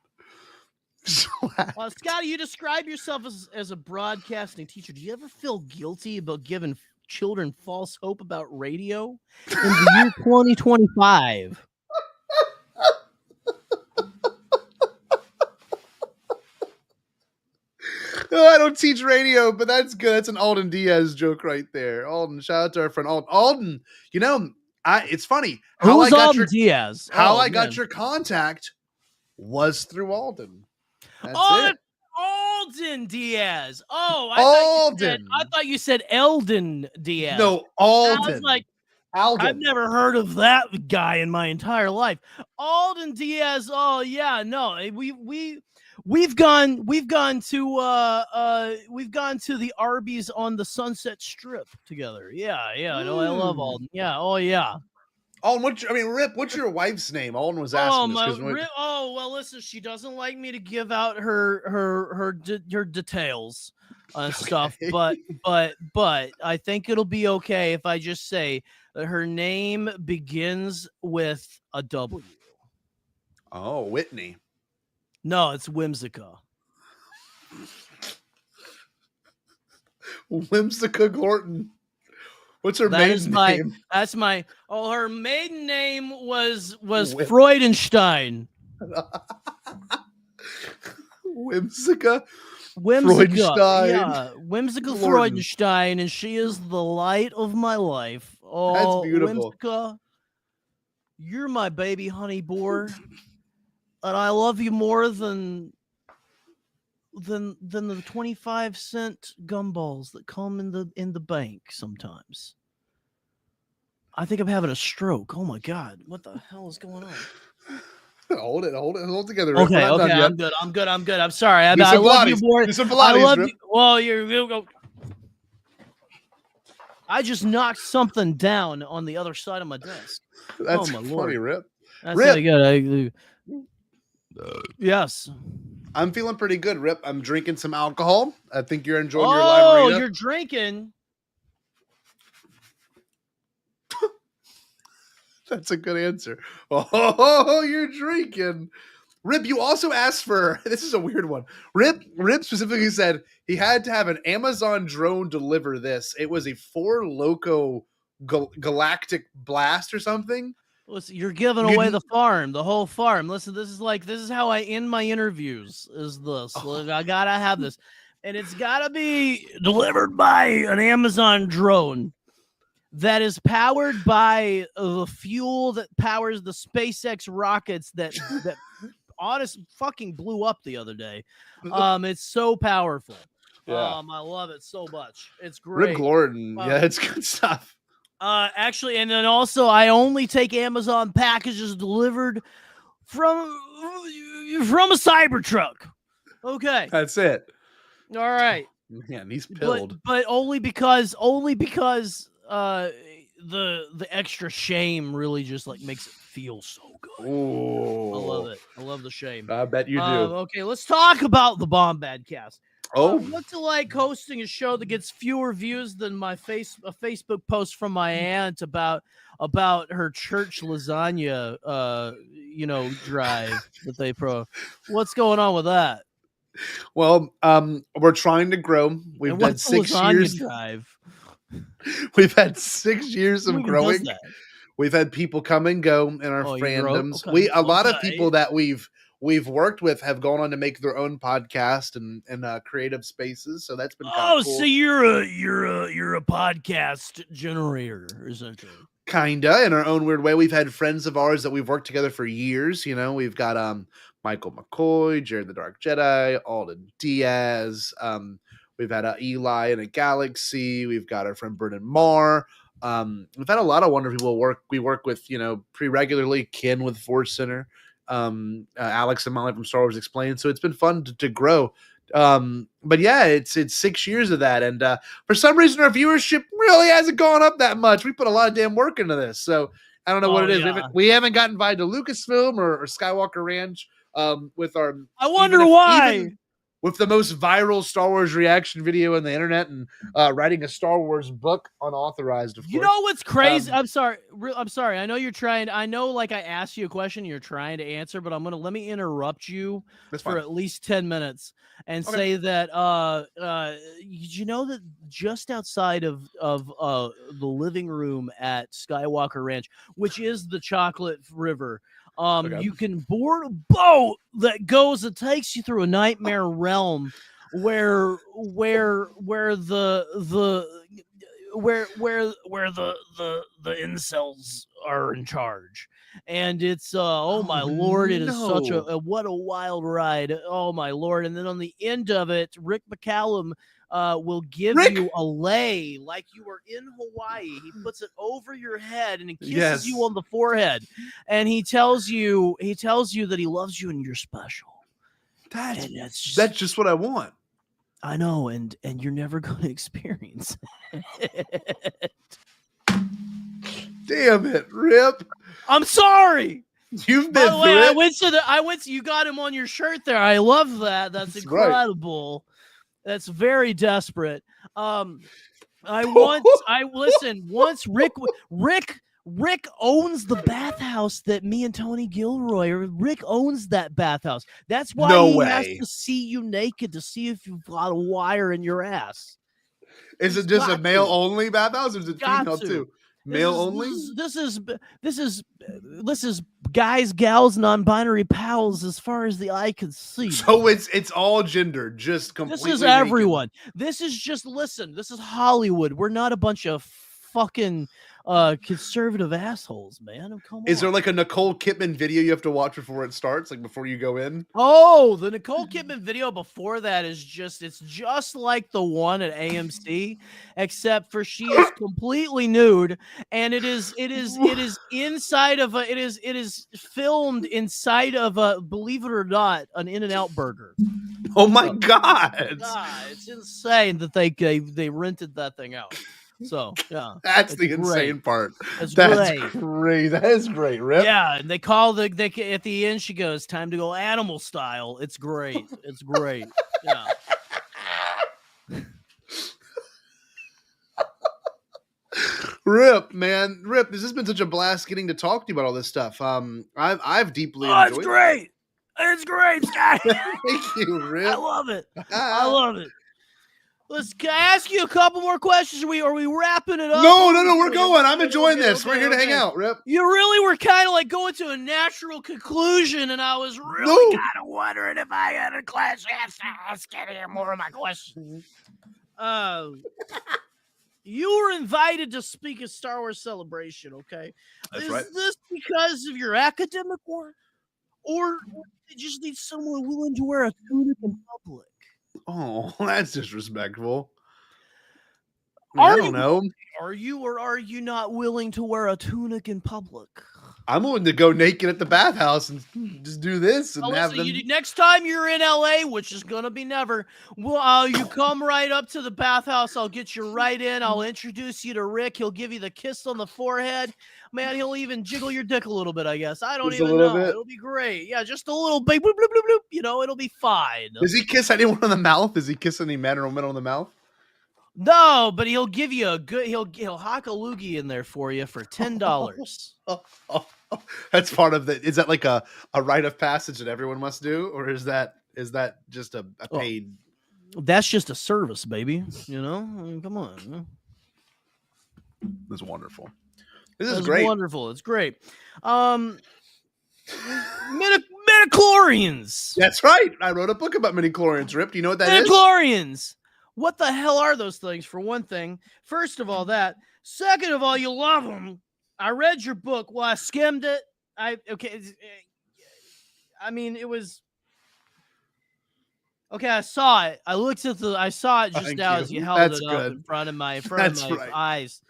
Scotty, you describe yourself as a broadcasting teacher. Do you ever feel guilty about giving children false hope about radio in the year 2025? No, I don't teach radio, but that's good. That's an Alden Diaz joke right there. Alden, shout out to our friend Alden. Alden, it's funny. Who's Alden Diaz? I got your contact was through Alden. That's it. Alden Diaz. Oh, I thought you said Eldon Diaz. No, Alden. I was like, Alden. I've never heard of that guy in my entire life. Alden Diaz. Oh yeah, no, we've gone to the Arby's on the Sunset Strip together. Yeah. I know. I love Alden. Yeah. Oh yeah. Alden, Rip, what's your wife's name? Alden was asking this. Well, listen, she doesn't like me to give out her details and stuff, but I think it'll be okay if I just say that her name begins with a W. Oh, Whitney. No, it's Whimsica. Whimsica Gorton. What's her maiden name? Her maiden name was Freudenstein. Whimsica Whimsica, Freudenstein. yeah, Whimsica Lorden. Freudenstein, and she is the light of my life. Oh, That's beautiful. Whimsica, you're my baby honey boar, and I love you more than the 25-cent gumballs that come in the bank sometimes. I think I'm having a stroke. Oh my god, what the hell is going on? Hold it together. Rip. Okay, We're not done yet. I'm good. I'm sorry. I Do some love you, Pilates. boy. Do some I Pilates, love Rip. you. Well, you go. I just knocked something down on the other side of my desk. That's my funny, Lord. Rip. That's Rip. really good. Yes. I'm feeling pretty good, Rip. I'm drinking some alcohol. I think you're enjoying your Oh, live arena. you're drinking. That's a good answer. Oh, you're drinking. Rip, you also asked for, this is a weird one. Rip specifically said he had to have an Amazon drone deliver this. It was a 4 Loco galactic blast or something. Listen, you're giving away the farm, the whole farm. Listen, this is how I end my interviews. Is this? Look, I gotta have this, and it's gotta be delivered by an Amazon drone that is powered by the fuel that powers the SpaceX rockets that honest fucking blew up the other day. It's so powerful. Yeah. I love it so much. It's great. Rip Glorden. Yeah, it's good stuff. Actually, and then also I only take Amazon packages delivered from a Cybertruck. Okay. That's it. All right. Man, he's pilled. But only because the extra shame really just like makes it feel so good. Ooh. I love it. I love the shame. I bet you do. Okay, let's talk about the Bombadcast. Oh, what's it like hosting a show that gets fewer views than a Facebook post from my aunt about her church lasagna drive that they What's going on with that? Well, we're trying to grow. We've done 6 years. Drive? We've had 6 years of growing. We've had people come and go in our fandoms. Okay. A lot of people that we've worked with have gone on to make their own podcast and creative spaces. So that's been kind of cool. So you're a podcast generator, essentially. Kinda, in our own weird way. We've had friends of ours that we've worked together for years. You know, we've got Michael McCoy, Jared the Dark Jedi, Alden Diaz. We've had Eli in a Galaxy. We've got our friend Brennan Marr. We've had a lot of wonderful people we work with, pretty regularly. Ken with Force Center, Alex and Molly from Star Wars Explained. So it's been fun to grow. But yeah, it's 6 years of that. And for some reason, our viewership really hasn't gone up that much. We put a lot of damn work into this. So I don't know what it is. Yeah. We haven't gotten invited to Lucasfilm or Skywalker Ranch with our. I wonder why. Even with the most viral Star Wars reaction video on the internet and writing a Star Wars book unauthorized, of course. You know what's crazy? I'm sorry. I know you're trying. I know, like, I asked you a question, you're trying to answer, but let me interrupt you for at least 10 minutes and say that you know that just outside of the living room at Skywalker Ranch, which is the Chocolate River, you can board a boat that goes and takes you through a nightmare realm where the incels are in charge, and it's my Lord, it is such a what a wild ride. Oh my Lord. And then on the end of it, Rick McCallum will give you a lei like you were in Hawaii. He puts it over your head and he kisses you on the forehead, and he tells you that he loves you and you're special. That's just what I want. I know, and you're never going to experience it. Damn it, Rip! I'm sorry. You've been through it. I went to you got him on your shirt there. I love that. That's incredible. Right. That's very desperate. Once Rick owns the bathhouse that me and Tony Gilroy. Rick owns that bathhouse. That's why has to see you naked to see if you've got a wire in your ass. Is it just a male only bathhouse, or is it female too? Male only? This is guys, gals, non-binary pals as far as the eye can see. So it's all gender, just completely This is naked. everyone. This is just listen. This is Hollywood. We're not a bunch of fucking conservative assholes, man. Come on. Is there like a Nicole Kidman video you have to watch before it starts, like before you go in? Oh, the Nicole Kidman video before that is it's just like the one at AMC, except for she is completely nude, and it is inside of it is filmed inside of a, believe it or not, an In-N-Out burger. Oh my god. It's insane that they rented that thing out. So yeah, that's the insane great. part. That's great. great. That is great, Rip. Yeah, and they call at the end. She goes, "Time to go animal style." It's great. It's great. Yeah. Rip, man, Rip. This has been such a blast getting to talk to you about all this stuff. I've deeply enjoyed. It's great. It's great, Scott. Thank you, Rip. I love it. I love it. Can I ask you a couple more questions? Are we wrapping it up? No, we're going. I'm enjoying this. We're here to hang out, Rip. You really were kind of like going to a natural conclusion, and I was really kind of wondering if I had a class ask any more of my questions. You were invited to speak at Star Wars Celebration, okay? That's right. Is this because of your academic work? Or you just need someone willing to wear a tunic in public? Oh, that's disrespectful. I don't know. Are you or are you not willing to wear a tunic in public? I'm willing to go naked at the bathhouse and just do this and have them. Next time you're in LA, which is gonna be never, you come right up to the bathhouse. I'll get you right in. I'll introduce you to Rick. He'll give you the kiss on the forehead. Man, he'll even jiggle your dick a little bit, I guess. I don't Just even know. bit. It'll be great. Yeah, just a little bit. Bloop, bloop, bloop, bloop. You know, it'll be fine. Does he kiss anyone on the mouth? Does he kiss any man or woman on the mouth? No, but he'll give you a good. He'll hock a loogie in there for you for $10. That's part of the. Is that like a rite of passage that everyone must do, or is that just a paid? That's just a service, baby. You know, I mean, come on. That's wonderful. This is great. Wonderful. It's great. Midichlorians. That's right. I wrote a book about midichlorians. Rip, do you know what that is? Midichlorians. What the hell are those things? For one thing, first of all, that. Second of all, you love them. I read your book. Well, I skimmed it. It was okay. I saw it. I looked at I saw it just now as you held it up in front of my eyes.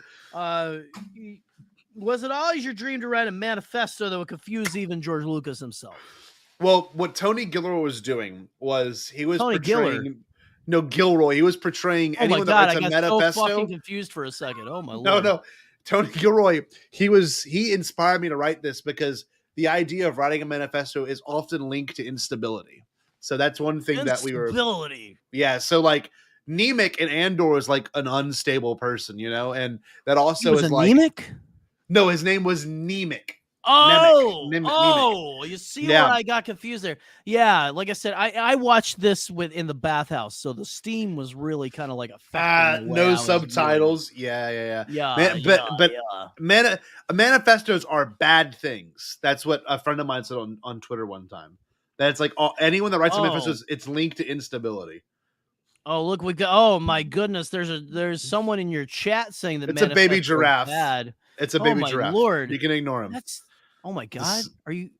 Was it always your dream to write a manifesto that would confuse even George Lucas himself? Well, what Tony Gilroy was doing was he was portraying. No, Gilroy. He was portraying anyone that writes a manifesto. So fucking confused for a second. Oh my lord. No. Tony Gilroy. He inspired me to write this because the idea of writing a manifesto is often linked to instability. So that's one thing that we were. Instability. Yeah. So like Nemec in Andor is like an unstable person, you know, and that also is like Nemec? No, his name was Nemec. Nemec. You see where I got confused there. Yeah, like I said, I watched this in the bathhouse, so the steam was really kind of like no subtitles. Yeah. Manifestos are bad things. That's what a friend of mine said on Twitter one time. That's like anyone that writes a manifesto, it's linked to instability. Oh, look, we got. Oh my goodness, there's someone in your chat saying that it's a baby giraffe. Bad. It's a baby giraffe. Lord, you can ignore him. Oh my god, are you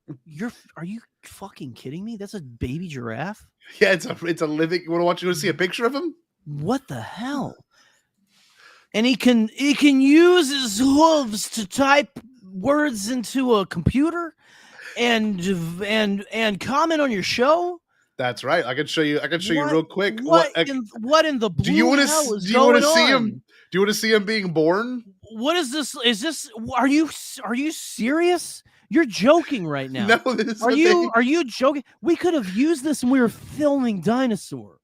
fucking kidding me? That's a baby giraffe? Yeah, it's a living. You want to see a picture of him? What the hell? And he can use his hooves to type words into a computer and comment on your show? That's right. I can show you real quick. What in the blue do you want to see him? Do you want to see him being born? What is this? Is this? Are you serious? You're joking right now. No, are you joking? We could have used this when we were filming Dinosaur.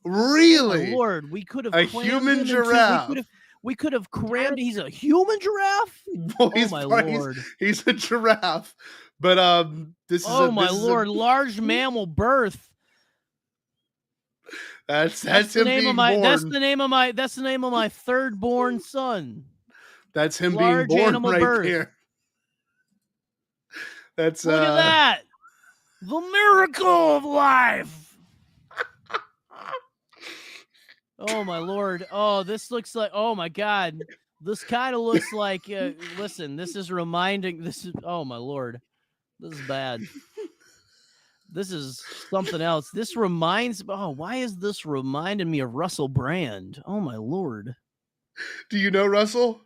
Really? Oh, Lord, we could have a human giraffe. We could have crammed. He's a human giraffe. Well, oh my lord, he's a giraffe. But this is. Oh my lord, large mammal birth. That's the name of my. That's the name of my third born son. That's him Large being born animal right birth. there. That's Look at that. The miracle of life. Oh my Lord. Oh, this looks like, oh my God. This kind of looks like, listen, this is, oh my Lord. This is bad. This is something else. This reminds, why is this reminding me of Russell Brand? Oh my Lord. Do you know Russell?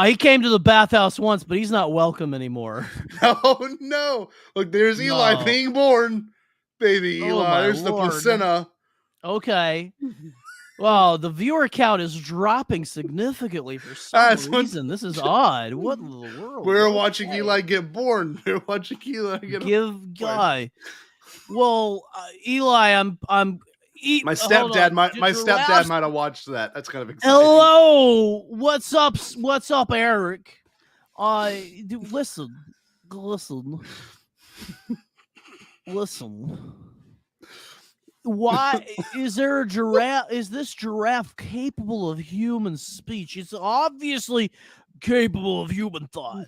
He came to the bathhouse once, but he's not welcome anymore. Oh no! Look, there's Eli No. being born, baby Oh, Eli. my There's the Lord. placenta. Okay. Well, the viewer count is dropping significantly for some reason. This is odd. What in the world? We're watching Eli get born. We're watching Eli get Guy. Well, Eli, I'm my hold stepdad on. might have watched that. That's kind of exciting. Hello, what's up, Eric? Listen. Why is there a giraffe? Is this giraffe capable of human speech? It's obviously capable of human thought.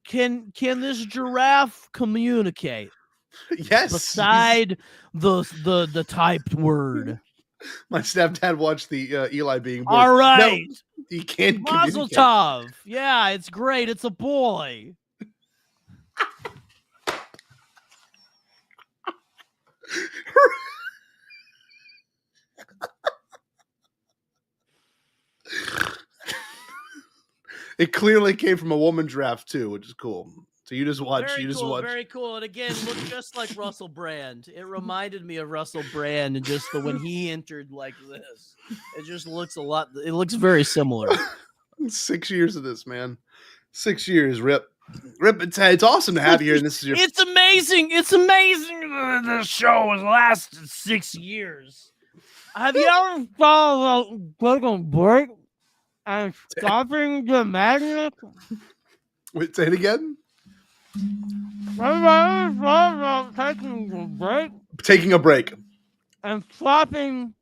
Can this giraffe communicate? Yes. Beside the typed word. My stepdad watched the Eli being born. All right. No, he can't Mazel communicate. tov. Yeah, it's great. It's a boy. It clearly came from a woman giraffe too, which is cool. So you just watch. Very cool. And again, looked just like Russell Brand. It reminded me of Russell Brand, and just when he entered like this, it just looks a lot. It looks very similar. 6 years of this, man. 6 years, Rip. It's awesome to have you here. And this is your. It's amazing. It's amazing that the show has lasted 6 years. Have you ever thought about taking a break and stopping the magnet? Wait, say it again. Have you ever thought about taking a break Taking a break. and stopping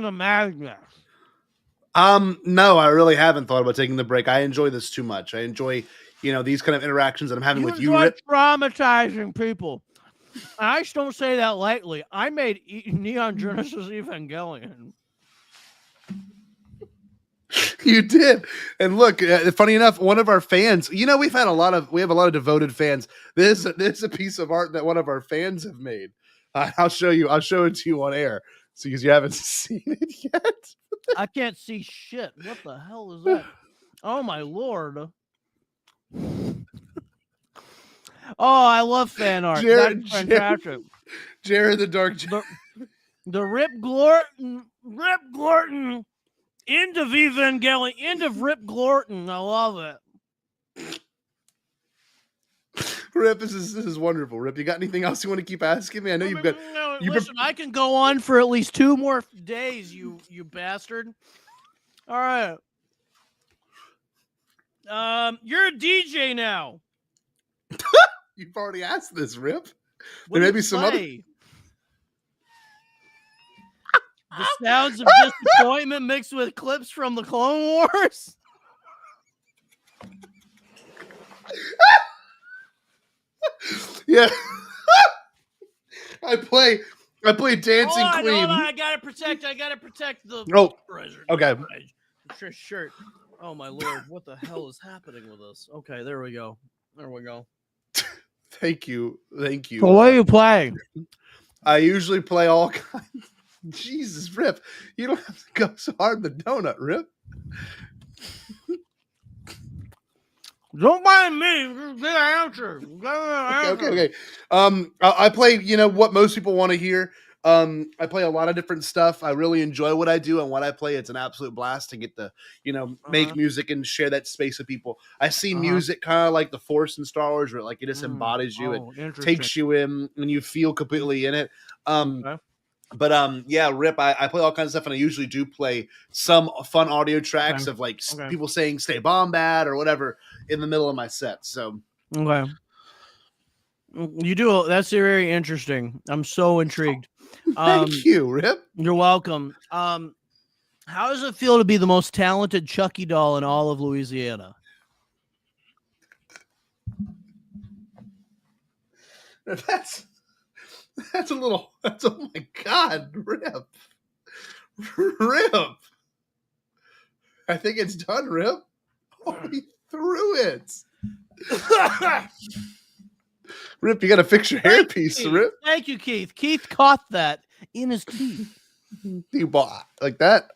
the magnet? No, I really haven't thought about taking the break. I enjoy this too much. I enjoy, these kind of interactions that I'm having with you, Rip. Traumatizing people. I just don't say that lightly. I made Neon Genesis Evangelion. You did. And look, funny enough, one of our fans, we have a lot of devoted fans. This is a piece of art that one of our fans have made. I'll show it to you on air, because you haven't seen it yet. I can't see shit. What the hell is that? Oh my Lord. Oh, I love fan art. That's fantastic. Jared the Dark. The Rip Glorton end of Evangelion, end of Rip Glorton. I love it. Rip, this is wonderful. Rip, you got anything else you want to keep asking me? I know you've got. Listen, I can go on for at least 2 more days. You bastard. All right. You're a DJ now. You've already asked this, Rip. What There may do be you some play? The sounds of disappointment mixed with clips from the Clone Wars. Yeah. I play Dancing Queen. Hold on. I gotta protect the treasure. Okay. Shirt. Oh my Lord, what the hell is happening with us? Okay, there we go. Thank you. So what are you playing? I usually play all kinds. Jesus, Rip. You don't have to go so hard in the donut, Rip. Don't mind me. Just get an answer. Okay. I play, what most people want to hear. I play a lot of different stuff. I really enjoy what I do, and what I play, it's an absolute blast to get to, make music and share that space with people. I see music kind of like the Force in Star Wars, where it just embodies you. It takes you in, and you feel completely in it. But yeah, Rip, I play all kinds of stuff, and I usually do play some fun audio tracks of people saying "Stay Bombad" or whatever in the middle of my set. So okay, you do. That's very interesting. I'm so intrigued. Thank you, Rip. You're welcome. How does it feel to be the most talented Chucky doll in all of Louisiana? That's a little. That's oh my god, Rip. I think it's done, Rip. Oh, he threw it. Rip, you got to fix your hairpiece, Rip. Thank you, Keith. Keith caught that in his teeth. You bought like that?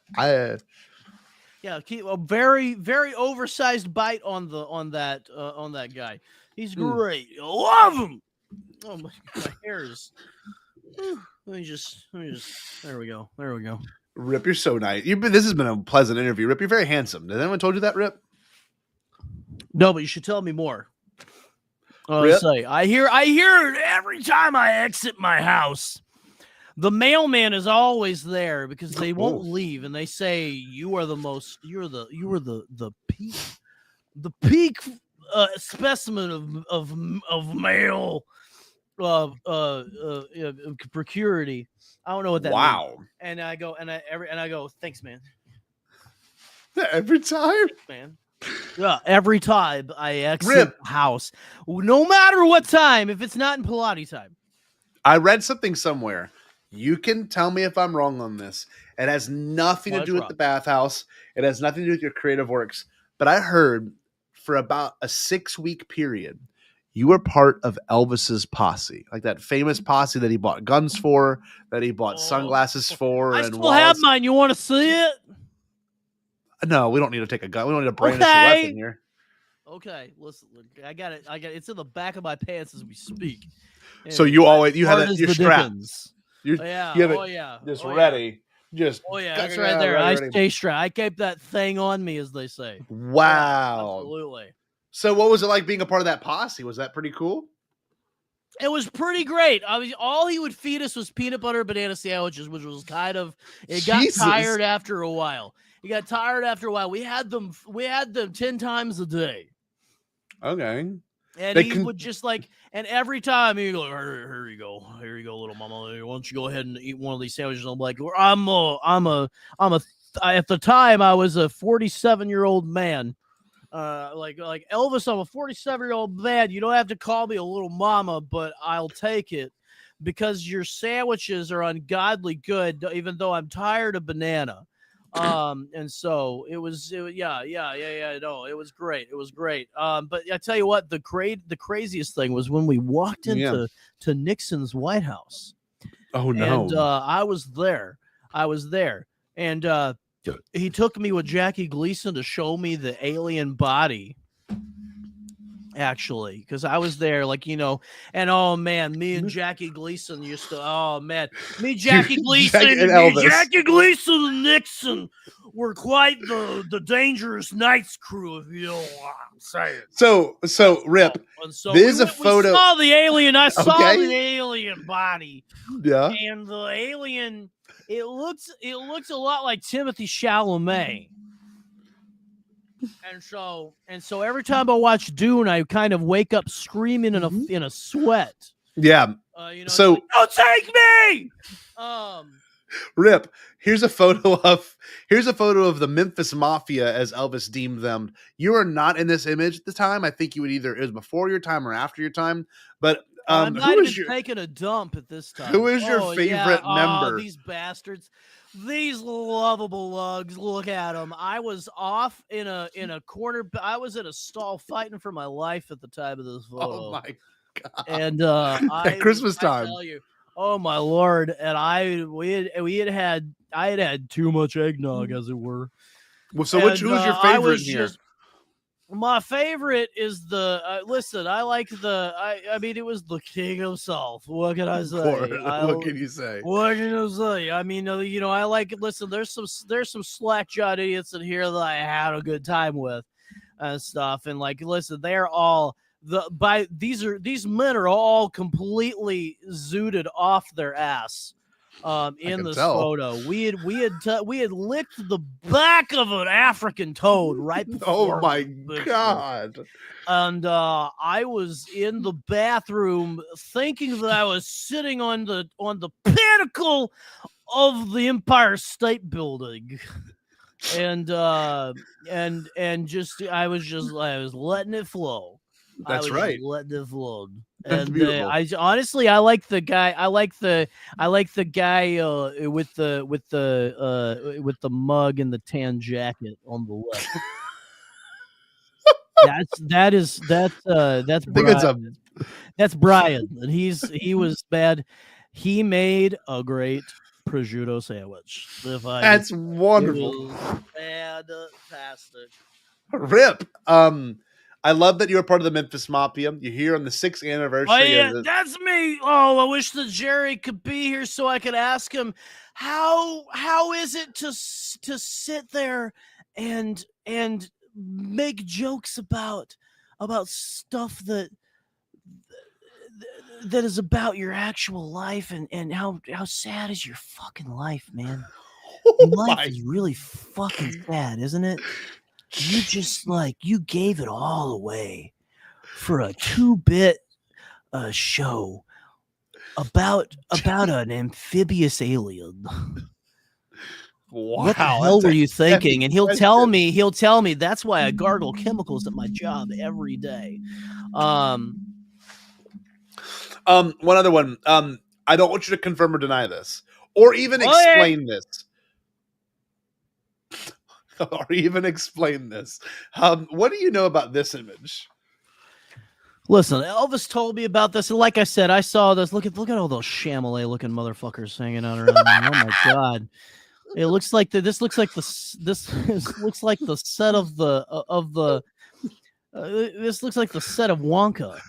Yeah, Keith, a very, very oversized bite on that guy. He's great. I love him. Oh my hairs. Let me just. There we go. Rip, you're so nice. This has been a pleasant interview. Rip, you're very handsome. Did anyone told you that, Rip? No, but you should tell me more. Rip? I hear every time I exit my house, the mailman is always there because they won't leave, and they say you are the peak specimen of male procurity. I don't know what that means. And I go, thanks, man. Every time, man. Yeah, every time I exit the house, no matter what time, if it's not in Pilates time. I read something somewhere. You can tell me if I'm wrong on this. It has nothing to do with the bathhouse. It has nothing to do with your creative works. But I heard for about a 6-week period, you were part of Elvis's posse, like that famous posse that he bought guns for, that he bought sunglasses for. I still have mine. You want to see it? No, we don't need to take a gun. We don't need to brandish a weapon here. Okay, listen, I got it. It's in the back of my pants as we speak. So you have it. Your straps. You have it just ready. Just that's right there. I stay strapped. I keep that thing on me, as they say. Wow, yeah, absolutely. So, what was it like being a part of that posse? Was that pretty cool? It was pretty great. I mean, all he would feed us was peanut butter and banana sandwiches, which was kind of got tired after a while. He got tired after a while. We had them 10 times a day. Okay. And he would just and every time he'd go, here you go, little mama. Why don't you go ahead and eat one of these sandwiches? I'm like, at the time I was a 47-year-old man. Like Elvis, I'm a 47-year-old man. You don't have to call me a little mama, but I'll take it because your sandwiches are ungodly good, even though I'm tired of banana. And so it was no, it was great. But I tell you what, the craziest thing was when we walked into Nixon's White House. Oh no. And I was there. And he took me with Jackie Gleason to show me the alien body. Actually, because I was there, and oh man, me and Jackie Gleason used to, Jackie Gleason and Nixon were quite the dangerous Knights crew, if you know what I'm saying. So Rip, so there's a photo. We saw the alien. I saw the alien body. Yeah, and the alien, it looks a lot like Timothy Chalamet. And so every time I watch Dune, I kind of wake up screaming in a sweat. Yeah. So don't take me. Rip, here's a photo of the Memphis Mafia as Elvis deemed them. You are not in this image at the time. I think it was before your time or after your time. But I might have been taking a dump at this time. Who is your favorite member? These bastards. These lovable lugs, look at them. I was off in a corner. I was in a stall fighting for my life at the time of this photo. Oh my god! And at Christmas time, I tell you, oh my lord! And I had too much eggnog, as it were. Well, so who's your favorite here? My favorite is listen, I like I mean, it was the king himself. What can I say? What can you say? What can I say? I mean, I like it. Listen, there's some slack-jawed idiots in here that I had a good time with and stuff. And listen, they're all these men are all completely zooted off their ass. In this photo, we had licked the back of an African toad right before. Oh my god! And I was in the bathroom thinking that I was sitting on the pinnacle of the Empire State Building. and just I was letting it flow. That's right. Just letting it flow. That's And beautiful. I honestly, I like the guy. I like the guy with the mug and the tan jacket on the left. That's I think Brian. That's Brian, and he was bad. He made a great prosciutto sandwich. That's wonderful. It was fantastic. Rip. I love that you're part of the Memphis Mafia. You're here on the 6th anniversary. Oh yeah, of the- that's me. Oh, I wish that Jerry could be here so I could ask him how is it to sit there and make jokes about stuff that is about your actual life and how sad is your fucking life, man. Your life is really fucking sad, isn't it? You just you gave it all away for a 2-bit show about an amphibious alien. Wow, What the hell were you thinking? And he'll tell me that's why I gargle chemicals at my job every day. One other one. I don't want you to confirm or deny this, or even explain this. Or even explain this. What do you know about this image? Listen, Elvis told me about this, and like I said, I saw this. Look at all those Chamelet looking motherfuckers hanging out around. Oh my god! It looks like this looks like the set of the this looks like the set of Wonka.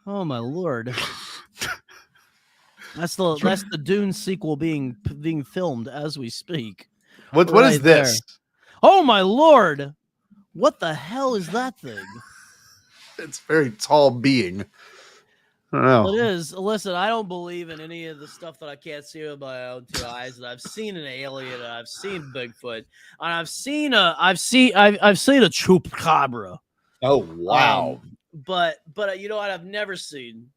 Oh my lord! That's the Dune sequel being filmed as we speak. What is this? There. Oh my lord! What the hell is that thing? It's a very tall being. I don't know. It is. Listen, I don't believe in any of the stuff that I can't see with my own 2 eyes. And I've seen an alien, and I've seen Bigfoot, and I've seen a chupacabra. Oh wow! But you know what I've never seen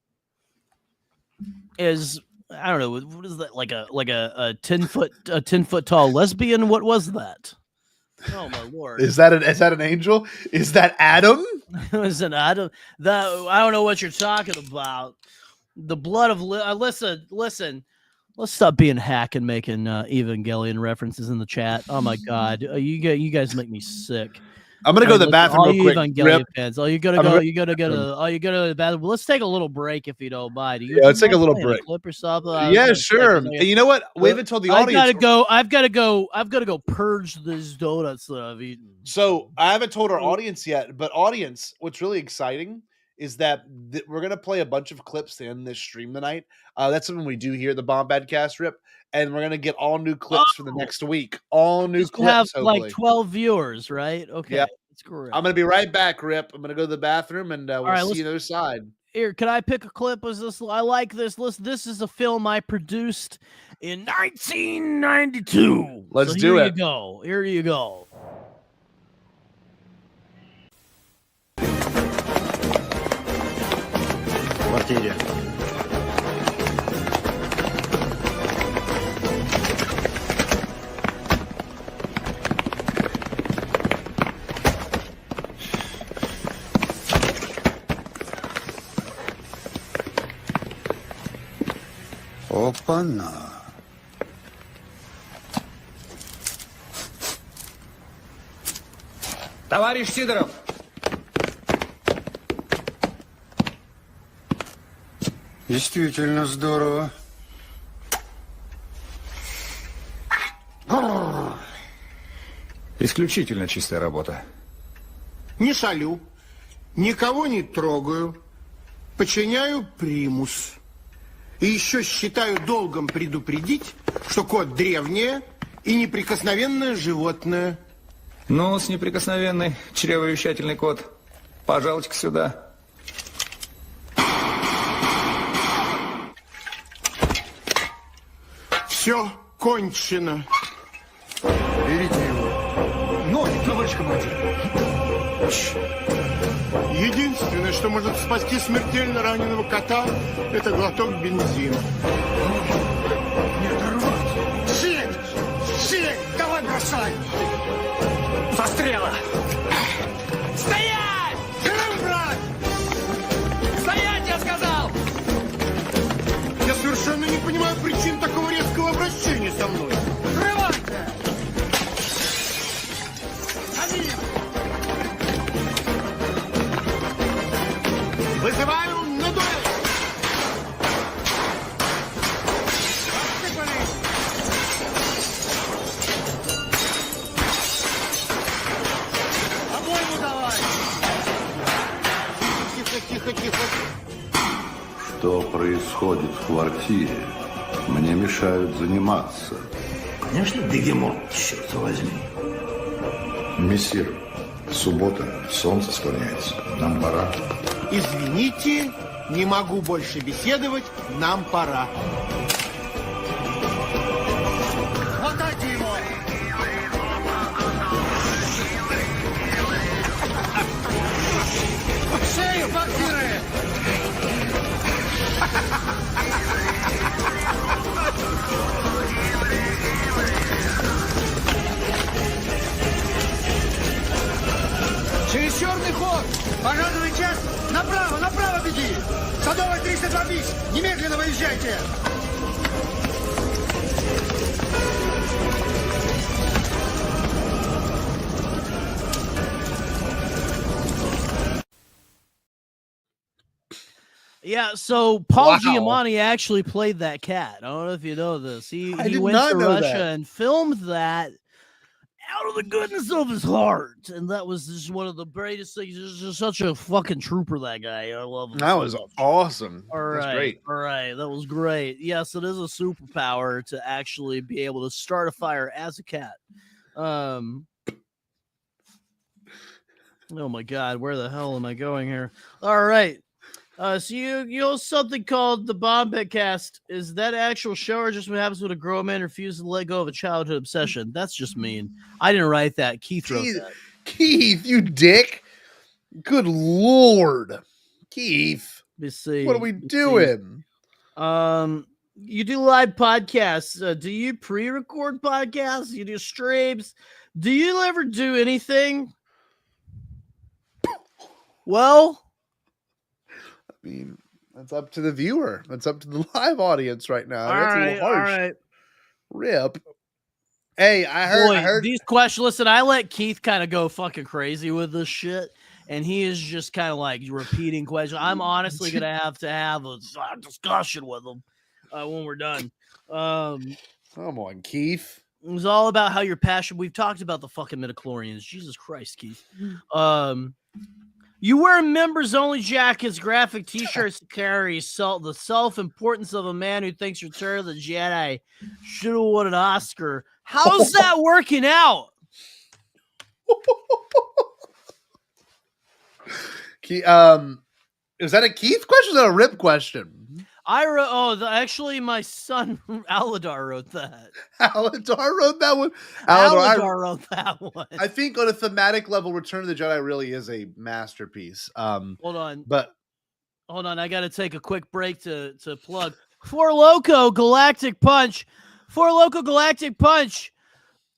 is, I don't know, what is that, like a 10-foot tall lesbian? What was that? Oh my lord! Is that an angel? Is that Adam? Listen, I don't know what you're talking about. The blood of listen. Let's stop being hack and making Evangelion references in the chat. Oh my god, you guys make me sick. I'm gonna go to the bathroom real quick. Evangelion fans, you gotta go to the bathroom. Let's take a little break if you don't mind. Let's take a little break. A clip or something. Yeah, sure. And you know what? We haven't told the audience. I've got to go purge these donuts that I've eaten. So I haven't told our audience yet, but audience, what's really exciting is that we're gonna play a bunch of clips in this stream tonight. That's something we do here at the Bombadcast, Rip, and we're gonna get all new clips for the next week. All new clips. Have hopefully. like 12 viewers, right? Okay, yeah. That's correct. I'm gonna be right back, Rip. I'm gonna go to the bathroom, and we'll see you on the other side. Here, can I pick a clip? I like this. Listen, this is a film I produced in 1992. Let's do it. Here you go. Квартире. Опа-на. Товарищ Сидоров! Действительно здорово. Исключительно чистая работа. Не шалю, никого не трогаю, подчиняю примус. И еще считаю долгом предупредить, что кот древнее и неприкосновенное животное. Ну, с неприкосновенный чревовещательный кот. Пожалуйте-ка сюда. Все кончено. Берите его. Ноги, товарищ командир. Единственное, что может спасти смертельно раненого кота, это глоток бензина. Не оторвать. Сень, давай бросай! причин такого резкого обращения со мной. Вызываю на дуэль! Обойму давай! Тихо. Что происходит в квартире? Мне мешают заниматься. Конечно, бегемот, черт возьми. Мессир, суббота, солнце склоняется. Нам пора. Извините, не могу больше беседовать, нам пора. Хватайте его! В шею, боксеры! Через черный ход! Пожарный час! Направо беги! Садовая 302 bis! Немедленно выезжайте! Yeah, so Paul Wow. Giamatti actually played that cat. I don't know if you know this. He did went not to know Russia that. and filmed that out of the goodness of his heart. And that was just one of the greatest things. He's just such a fucking trooper, that guy. I love him. That so was much. awesome. All That's right. great. All right. That was great. Yes, it is a superpower to actually be able to start a fire as a cat. Oh my God, where the hell am I going here? All right. So you know something called the Bombadcast. Is that actual show or just what happens when a grown man refuses to let go of a childhood obsession? That's just mean. I didn't write that. Keith wrote that. Keith, you dick. Good Lord. Keith, Let me see. what are we Let me see. doing? You do live podcasts. Do you pre-record podcasts? You do streams? Do you ever do anything? Well, I mean, that's up to the viewer. That's up to the live audience right now. all That's a right, little all harsh. right. Rip. Hey, I Boy, heard. these questions. Listen, I let Keith kind of go fucking crazy with this shit, and he is just kind of like repeating questions. I'm honestly gonna have to have a discussion with him when we're done. Come on, Keith. It was all about how you're passionate. We've talked about the fucking midichlorians. Jesus Christ, Keith. You wear members only jackets, graphic t-shirts to carry the self-importance of a man who thinks Return of the Jedi should have won an Oscar. How's that working out? Is that a Keith question or is that a Rip question? I wrote. Actually, my son Aladar wrote that. Aladar wrote that one. Aladar wrote that one. I think on a thematic level, Return of the Jedi really is a masterpiece. Hold on. But Hold on, I got to take a quick break to plug. For Loco Galactic Punch. For Loco Galactic Punch.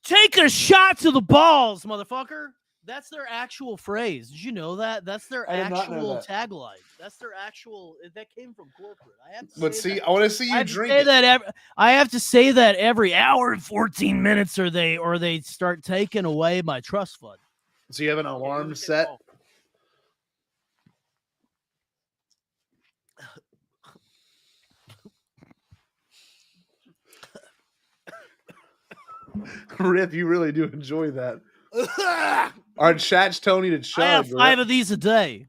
Take a shot to the balls, motherfucker. That's their actual phrase. Did you know that? That's their I did not know actual that. tagline. That's their actual. That came from corporate. I have to. But say see, that. I want to see I you have to drink say it. that I have to say that every hour and 14 minutes, or they start taking away my trust fund. So you have an alarm set. Rip, you really do enjoy that. Our chat's Tony to chug. I have 5 of these a day.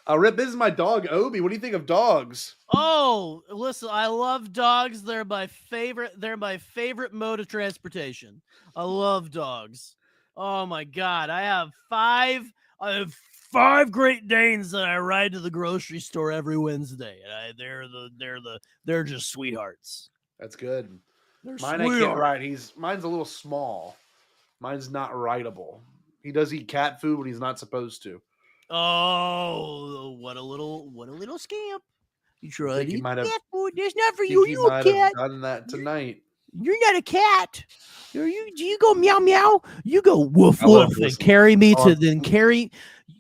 Rip, this is my dog, Obi. What do you think of dogs? Oh, listen, I love dogs. They're my favorite. They're my favorite mode of transportation. I love dogs. Oh my God. I have 5 5 Great Danes that I ride to the grocery store every Wednesday. And they're just sweethearts. That's good. They're Mine I can't ride. Mine's a little small. Mine's not rideable. He does eat cat food when he's not supposed to. Oh, what a little scamp. You tried to eat might have- cat food. That's not for I you. think he You a might have cat. done that tonight. You're not a cat. Do you go meow meow? You go woof I'll let him woof and listen. carry me I'll- to then carry.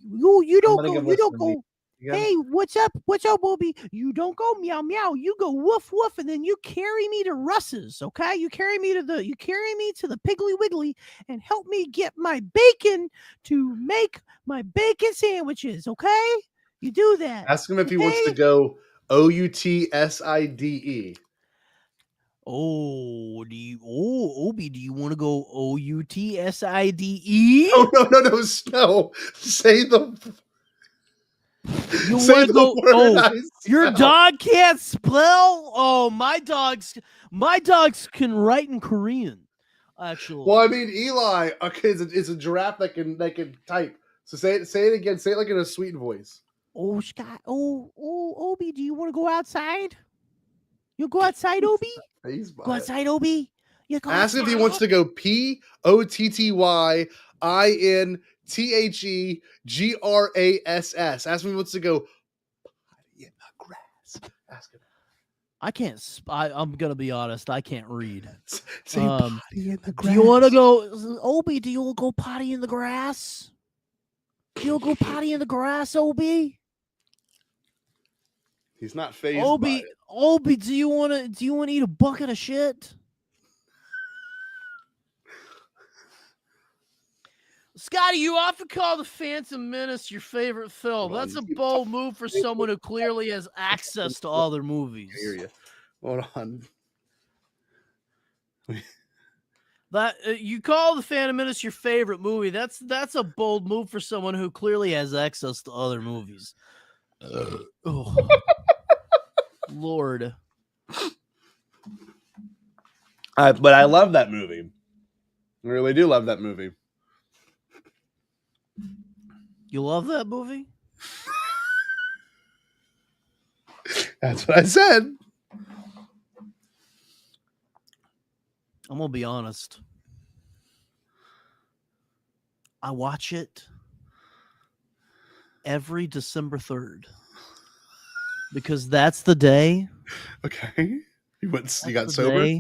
You don't letting go. him You listen don't to me. go. Hey, what's up? What's up, Obi? You don't go meow meow. You go woof woof, and then you carry me to Russ's. Okay, you carry me to the Piggly Wiggly and help me get my bacon to make my bacon sandwiches. Okay, you do that. Ask him if he wants to go OUTSIDE. Obi, do you want to go OUTSIDE? Oh no! Say the. You Say want to the go? word Oh, I your spelled. dog can't spell. Oh, my dogs can write in Korean. Actually, Well, I mean, Eli, okay, it's a giraffe that can type. So say it again. Say it like in a sweet voice. oh, Scott. Oh, Obi, do you want to go outside? You go outside, Obi. He's Go outside, Obi. You go Ask him if he outside? wants to go POTTYINTHEGRASS. Ask him if he wants to go potty in the grass. Ask him. I can't. I'm gonna be honest. I can't read. Say potty in the grass. Do you want to go, Obi? Do you want to go potty in the grass? Do you want to go potty in the grass, Obi? He's not phased by it. Obi, do you want to eat a bucket of shit? Scotty, you often call The Phantom Menace your favorite film. That's a bold move for someone who clearly has access to other movies. I hear you. Hold on. That you call The Phantom Menace your favorite movie. That's a bold move for someone who clearly has access to other movies. Oh. Lord. But I love that movie. I really do love that movie. You love that movie? That's what I said. I'm gonna be honest. I watch it every December 3rd because that's the day. Okay, you got sober.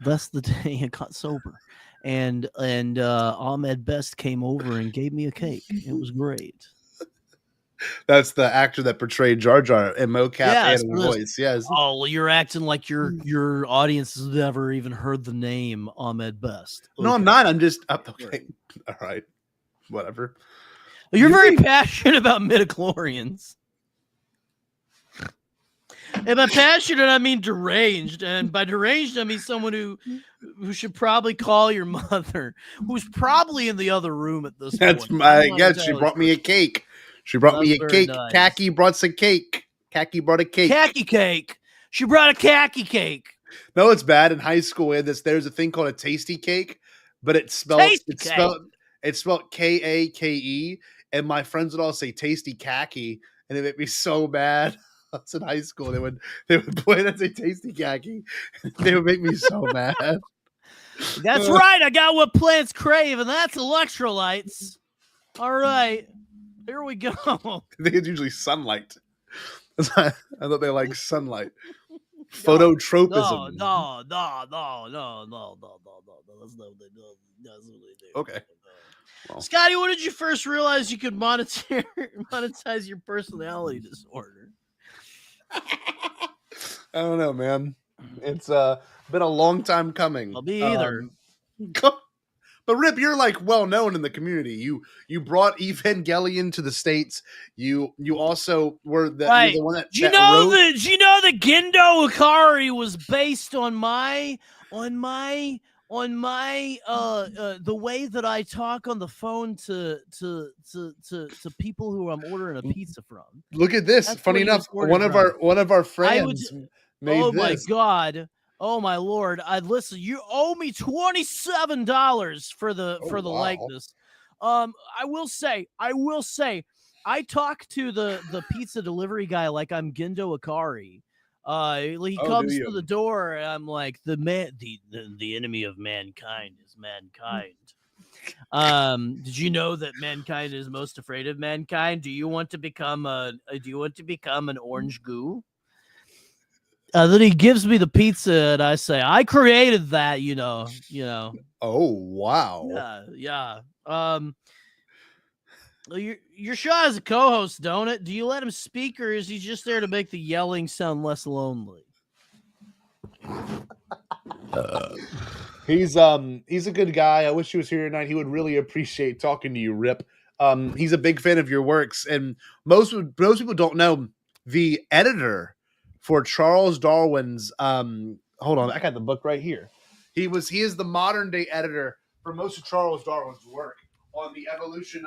That's the day I got sober, and Ahmed Best came over and gave me a cake. It was great. That's the actor that portrayed Jar Jar in mocap Yes, and in voice. Yes. Oh, well, you're acting like your audience has never even heard the name Ahmed Best. No, I'm not. I'm just okay. All right, whatever. You're very passionate about midichlorians. And by passionate, I mean deranged. And by deranged, I mean someone who should probably call your mother, who's probably in the other room at this That's point. my guess. She brought me a cake. She brought me a cake. Nice. Khaki brought some cake. Khaki brought a cake. Khaki cake. She brought a khaki cake. No, it's bad. In high school, we had this. There's a thing called a tasty cake, but it's spelled Kake, and my friends would all say tasty khaki, and it made me so mad. I was in high school. They would point and say tasty khaki. They would make me so mad. That's right. I got what plants crave, and that's electrolytes. All right. Here we go. I think it's usually sunlight. I thought they like sunlight. Phototropism. No. That's not what they do. That's what they do. Okay. Well. Scotty, when did you first realize you could monetize your personality disorder? I don't know, man. It's been a long time coming. I'll be either. But Rip, you're like well known in the community. You brought Evangelion to the States. You also were the one that. Do you know that Gendo Ikari was based on my the way that I talk on the phone to people who I'm ordering a pizza from. Look at this. That's Funny enough, one of our friends made oh this. my God. Oh my Lord! Listen. You owe me $27 for the likeness. I will say. I talk to the pizza delivery guy like I'm Gendo Ikari. He comes to the door, and I'm like, the enemy of mankind is mankind. Did you know that mankind is most afraid of mankind? Do you want to become an orange goo? Then he gives me the pizza, and I say, I created that, you know. Oh, wow. Yeah. Well, your show has a co-host, don't it? Do you let him speak, or is he just there to make the yelling sound less lonely? He's a good guy. I wish he was here tonight. He would really appreciate talking to you, Rip. He's a big fan of your works, and most people don't know the editor for Charles Darwin's. Hold on, I got the book right here. He is the modern day editor for most of Charles Darwin's work on the evolution.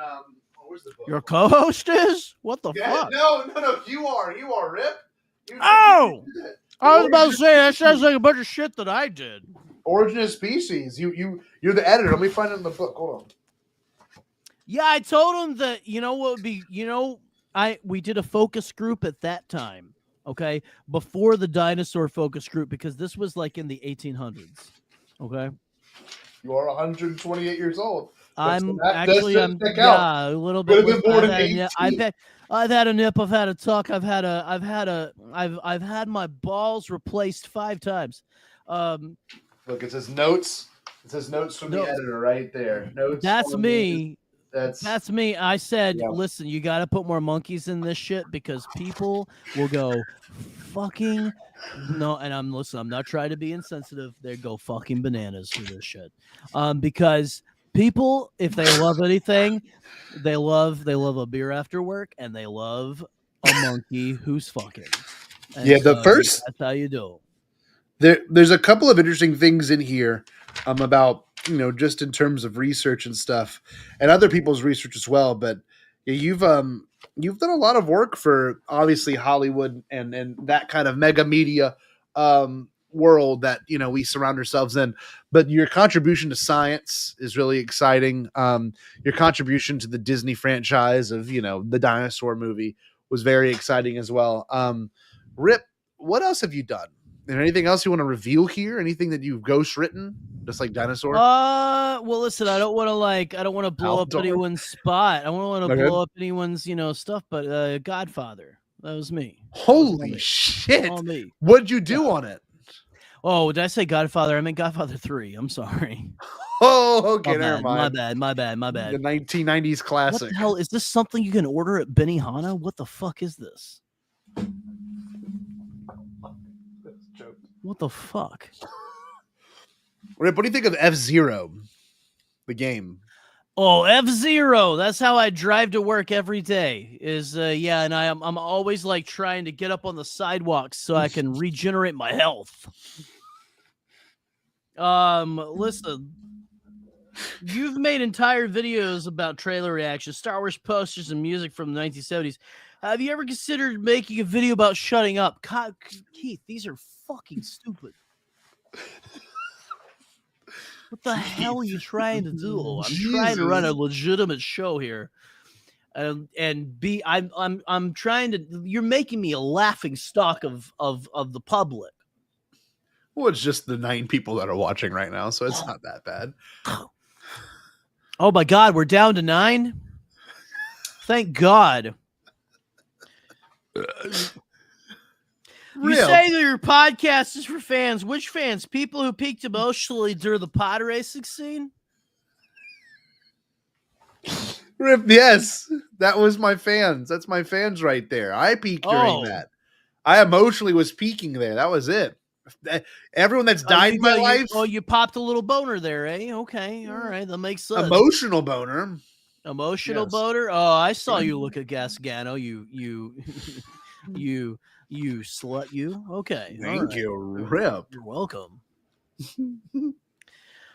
Where's the book? Your co-host is? What the fuck? No. You are Rip. Oh! I was about to say that sounds like a bunch of shit that I did. Origin of Species. You're the editor. Let me find it in the book. Hold on. Yeah, I told him that, what would be, we did a focus group at that time, okay, before the dinosaur focus group, because this was like in the 1800s, okay? You are 128 years old. I'm a little bit. I've had a nip. I've had a tuck. I've had my balls replaced 5 times. Look, it says notes. It says notes from the editor right there. Notes. That's me. That's me. I said, yeah. Listen, you got to put more monkeys in this shit because people will go fucking no. And I'm not trying to be insensitive. They go fucking bananas for this shit. Because people, if they love anything, they love a beer after work, and they love a monkey who's fucking. And that's how you do. There's a couple of interesting things in here about just in terms of research and stuff, and other people's research as well. But you've done a lot of work for obviously Hollywood and that kind of mega media world that we surround ourselves in. But your contribution to science is really exciting. Your contribution to the Disney franchise of the dinosaur movie was very exciting as well. Rip, what else have you done? And anything else you want to reveal here? Anything that you've ghost written, just like dinosaur? Well, listen, I don't want to blow up anyone's spot. I don't want to blow up anyone's stuff. But Godfather, that was me. Holy shit! All me. What'd you do on it? Oh, did I say Godfather? I meant Godfather 3. I'm sorry. Oh, okay, never mind. My bad. The 1990s classic. What the hell is this? Something you can order at Benihana? What the fuck is this? What the fuck? Rip, what do you think of F-Zero, the game? Oh, F-Zero. That's how I drive to work every day. And I'm always like trying to get up on the sidewalks so I can regenerate my health. Listen. You've made entire videos about trailer reactions, Star Wars posters, and music from the 1970s. Have you ever considered making a video about shutting up? Keith, these are fucking stupid. What the hell are you trying to do? I'm trying to run a legitimate show here. I'm trying to. You're making me a laughing stock of the public. Well, it's just the 9 people that are watching right now, so it's not that bad. Oh my God, we're down to 9. Thank God. You say that your podcast is for fans. Which fans? People who peaked emotionally during the pod racing scene? Rip, yes. That was my fans. That's my fans right there. I peaked during that. I emotionally was peaking there. That was it. Everyone that's died in my life. You popped a little boner there, eh? Okay. All right. That makes sense. Emotional boner. Emotional boner? Oh, I saw you look at Gasgano. You slut, you. Okay. Thank you, Rip. You're welcome.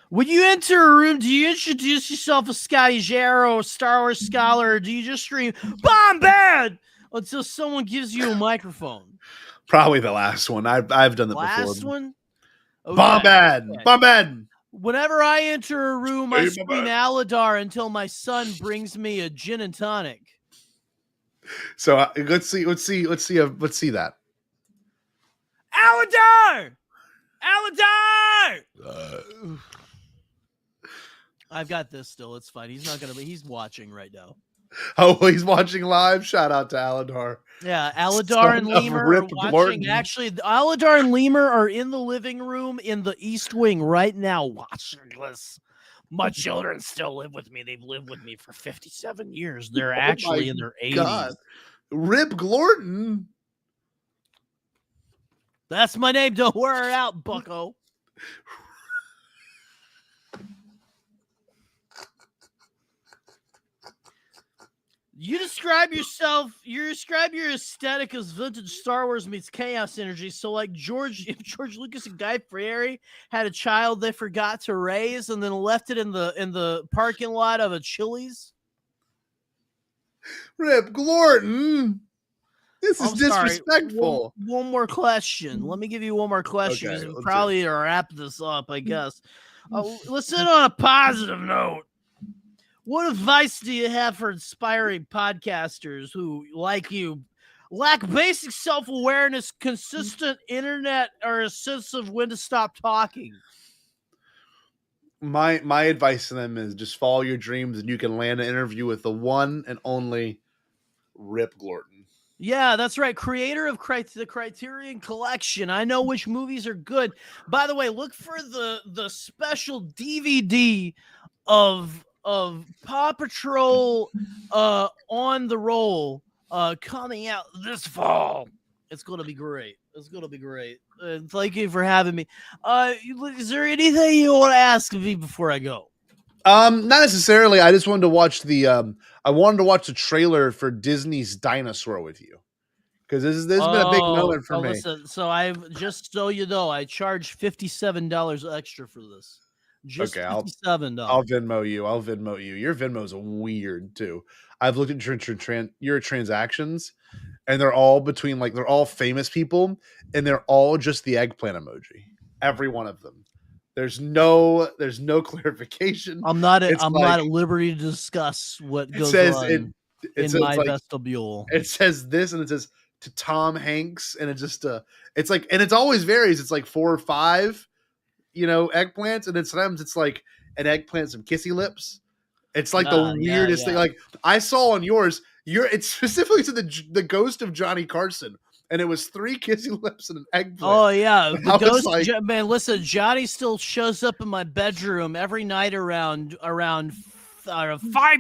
When you enter a room, do you introduce yourself as Scotty Jarrow, Star Wars scholar, or do you just scream Bombad until someone gives you a microphone? Probably the last one. I've done that before. Last one? Okay. Bombad. Okay. Bombad. Whenever I enter a room, I scream Aladar until my son brings me a gin and tonic. So let's see that. Aladar! I've got this still. It's fine. He's watching right now. Oh, he's watching live. Shout out to Aladar. Yeah, Aladar and Lemur are watching. Morton. Actually, Aladar and Lemur are in the living room in the East Wing right now watching this. My children still live with me. They've lived with me for 57 years. They're actually in their 80s. God. Rip Glorton. That's my name. Don't wear it out, bucko. You describe your aesthetic as vintage Star Wars meets chaos energy. So like if George Lucas and Guy Fieri had a child they forgot to raise and then left it in the parking lot of a Chili's. Rip Glorton. This is I'm sorry. disrespectful. One more question. Let me give you one more question. Okay, We let's probably wrap this up, I guess. Let's end on a positive note. What advice do you have for inspiring podcasters who, like you, lack basic self-awareness, consistent internet, or a sense of when to stop talking? My advice to them is just follow your dreams and you can land an interview with the one and only Rip Glorton. Yeah, that's right. Creator of the Criterion Collection. I know which movies are good. By the way, look for the special DVD of Paw Patrol on the roll coming out this fall. It's going to be great. Thank you for having me. Is there anything you want to ask me before I go? Not necessarily. I just wanted to watch I wanted to watch the trailer for Disney's Dinosaur with you. Because this has been a big moment for me. Listen, so I charged $57 extra for this. Just okay, $57. I'll Venmo you. Your Venmo's weird too. I've looked at your transactions, and they're all they're all famous people, and they're all just the eggplant emoji. Every one of them. There's no clarification. I'm not at liberty to discuss what goes on in my vestibule. It says this, and it says to Tom Hanks, and it's just it's like, and it always varies. It's like 4 or 5. Eggplants, and then sometimes it's like an eggplant, some kissy lips. It's like the weirdest thing. Like I saw on yours, it's specifically to the ghost of Johnny Carson, and it was 3 kissy lips and an eggplant. Oh yeah, the ghost, man. Listen, Johnny still shows up in my bedroom every night around 5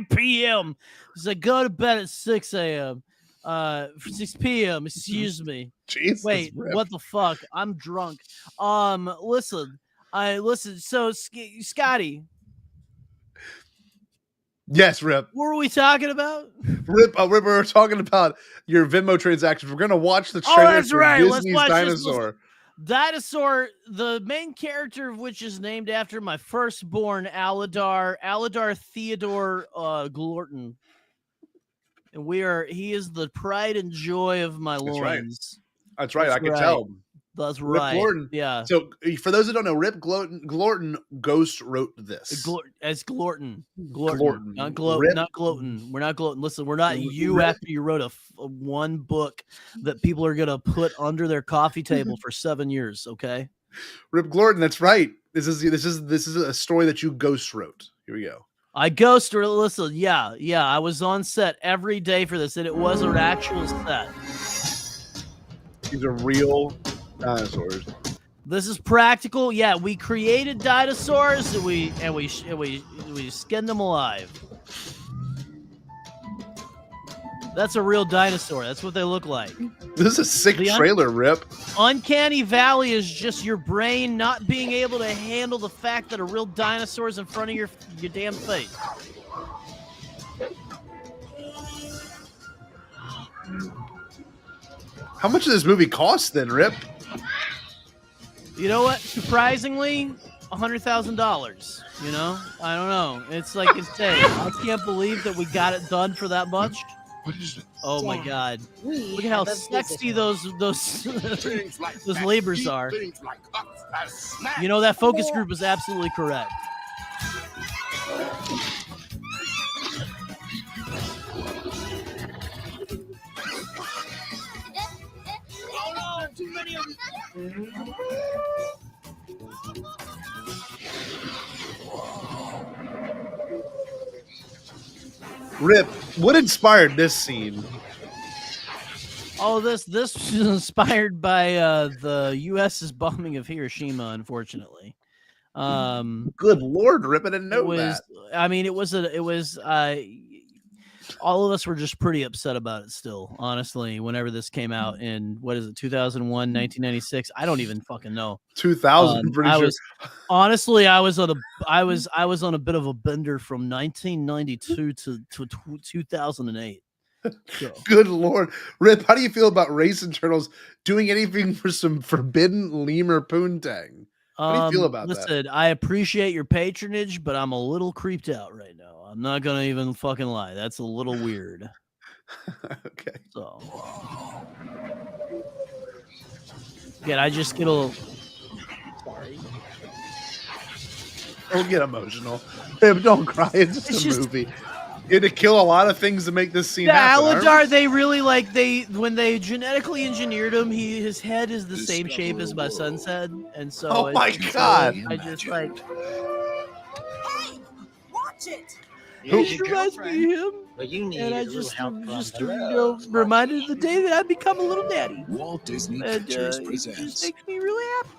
p.m. He's like, go to bed at 6 a.m. 6 p.m. Excuse me. Jesus, wait, Rip. What the fuck? I'm drunk. Listen. So, Scotty. Yes, Rip. What were we talking about? Rip, we were talking about your Venmo transactions. We're gonna watch the trailer for Disney's Dinosaur. Dinosaur, the main character of which is named after my firstborn, Aladar Theodore Glorton. And he is the pride and joy of my loins. That's right. I can tell. That's Rip right. Glorton. Yeah. So for those that don't know, Rip Glorton ghost wrote this. As Glorton. Glorton. Not Glorton. We're not Glorton. Listen, we're not you after you wrote a one book that people are going to put under their coffee table for 7 years, okay? Rip Glorton, that's right. This is a story that you ghost wrote. Here we go. I ghost wrote. Listen, yeah. I was on set every day for this, and it was an actual set. These are real dinosaurs. This is practical. Yeah, we created dinosaurs and we skinned them alive. That's a real dinosaur. That's what they look like. This is a sick trailer, Rip. Uncanny Valley is just your brain not being able to handle the fact that a real dinosaur is in front of your damn face. How much does this movie cost then, Rip? You know what? Surprisingly, $100,000. I don't know. It's like insane. I can't believe that we got it done for that much. What is it? Oh my God! Look at how sexy those labors are. That focus group is absolutely correct. Oh no! Too many of them. Rip, what inspired this scene? Oh, this was inspired by the U.S.'s bombing of Hiroshima, unfortunately. Good Lord, Rip, I didn't It know was, that. I mean, it was all of us were just pretty upset about it still, honestly, whenever this came out in, what is it, 2001, 1996? I don't even fucking know. 2000, I'm pretty I sure. was honestly, I was on a bit of a bender from 1992 to 2008. So. Good Lord. Rip, how do you feel about Racing Turtles doing anything for some forbidden lemur poontang? How do you feel about that? Listen, I appreciate your patronage, but I'm a little creeped out right now. I'm not gonna even fucking lie. That's a little weird. Okay. So, again, I just get a little. Sorry. Don't get emotional. Rip, don't cry. It's just a movie. You had to kill a lot of things to make this scene happen. Aladar, they really when they genetically engineered him, his head is the same shape as my son's head, and so oh my god, I just like. Hey, watch it. It reminds me of him, But you need and I a little just help from just the reminded of the day that I become a little daddy. Walt Disney And Pictures it presents just makes me really happy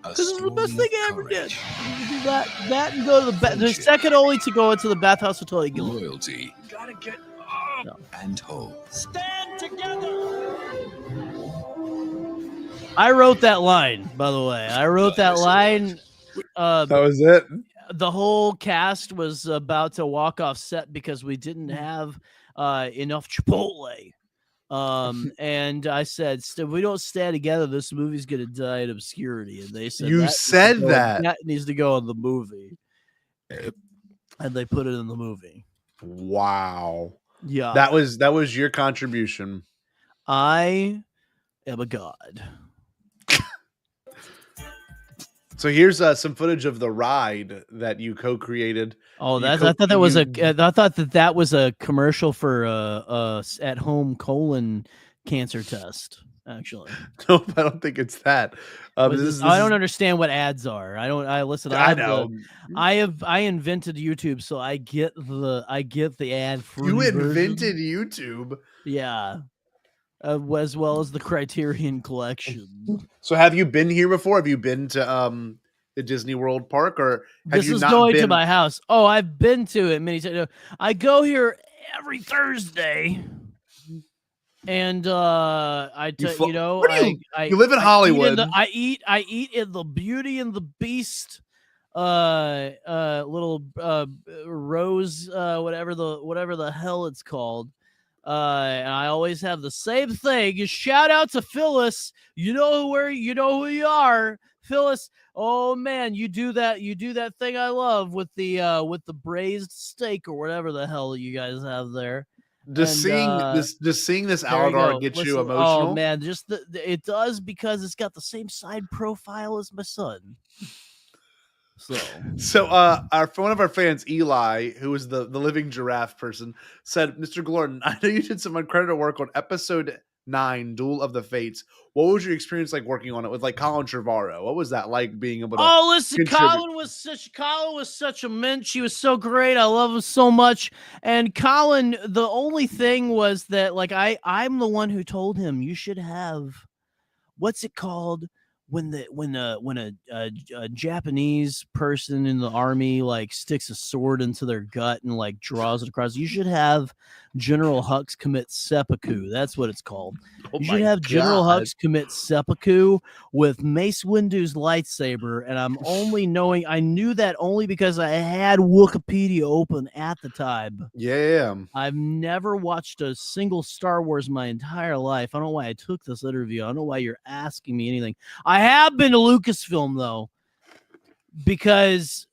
a because it's the best story thing of I ever did. courage, You do that and go to the the Friendship. second only to go into the bathhouse with Totally Guilty. loyalty, Gotta get up. and hope. Stand together. I wrote that line, by the way. I wrote that line. that was it. The whole cast was about to walk off set because we didn't have enough Chipotle. And I said, if we don't stay together, this movie's gonna die in obscurity. And they said, You said that. That needs to go in the movie, and they put it in the movie. Wow. Yeah, That was your contribution. I am a god. So here's some footage of the ride that you co-created. Oh, I thought that was I thought that was a commercial for at home colon cancer test. Actually, Nope, I don't think it's that. I don't understand what ads are. I listen. I know. I invented YouTube, so I get the ad free. You version. invented YouTube. Yeah. As well as the Criterion Collection. So have you been here before? Have you been to the Disney World Park, or have This you is not going been to my house? Oh, I've been to it many times. I go here every Thursday, and where do I you live in Hollywood. I eat in the Beauty and the Beast little rose whatever the hell it's called. And I always have the same thing. You shout out to Phyllis. You know who you are, Phyllis. Oh man, you do that thing I love with the braised steak or whatever the hell you guys have there. Just seeing this Aladar get you emotional. Oh man, it does because it's got the same side profile as my son. So one of our fans, Eli, who is the living giraffe person, said, Mr. Glorton, I know you did some incredible work on episode 9, Duel of the Fates. What was your experience like working on it with like Colin Trevorrow? What was that like being able to listen, Colin was such a mint. She was so great. I love him so much. And Colin, the only thing was that like I'm the one who told him you should have, what's it called? When a Japanese person in the army like sticks a sword into their gut and like draws it across, you should have General Hux commit seppuku. That's what it's called. Oh You should have General Hux commit seppuku with Mace Windu's lightsaber. And I knew that only because I had Wikipedia open at the time. Yeah. I've never watched a single Star Wars my entire life. I don't know why I took this interview. I don't know why you're asking me anything. I have been to Lucasfilm though, because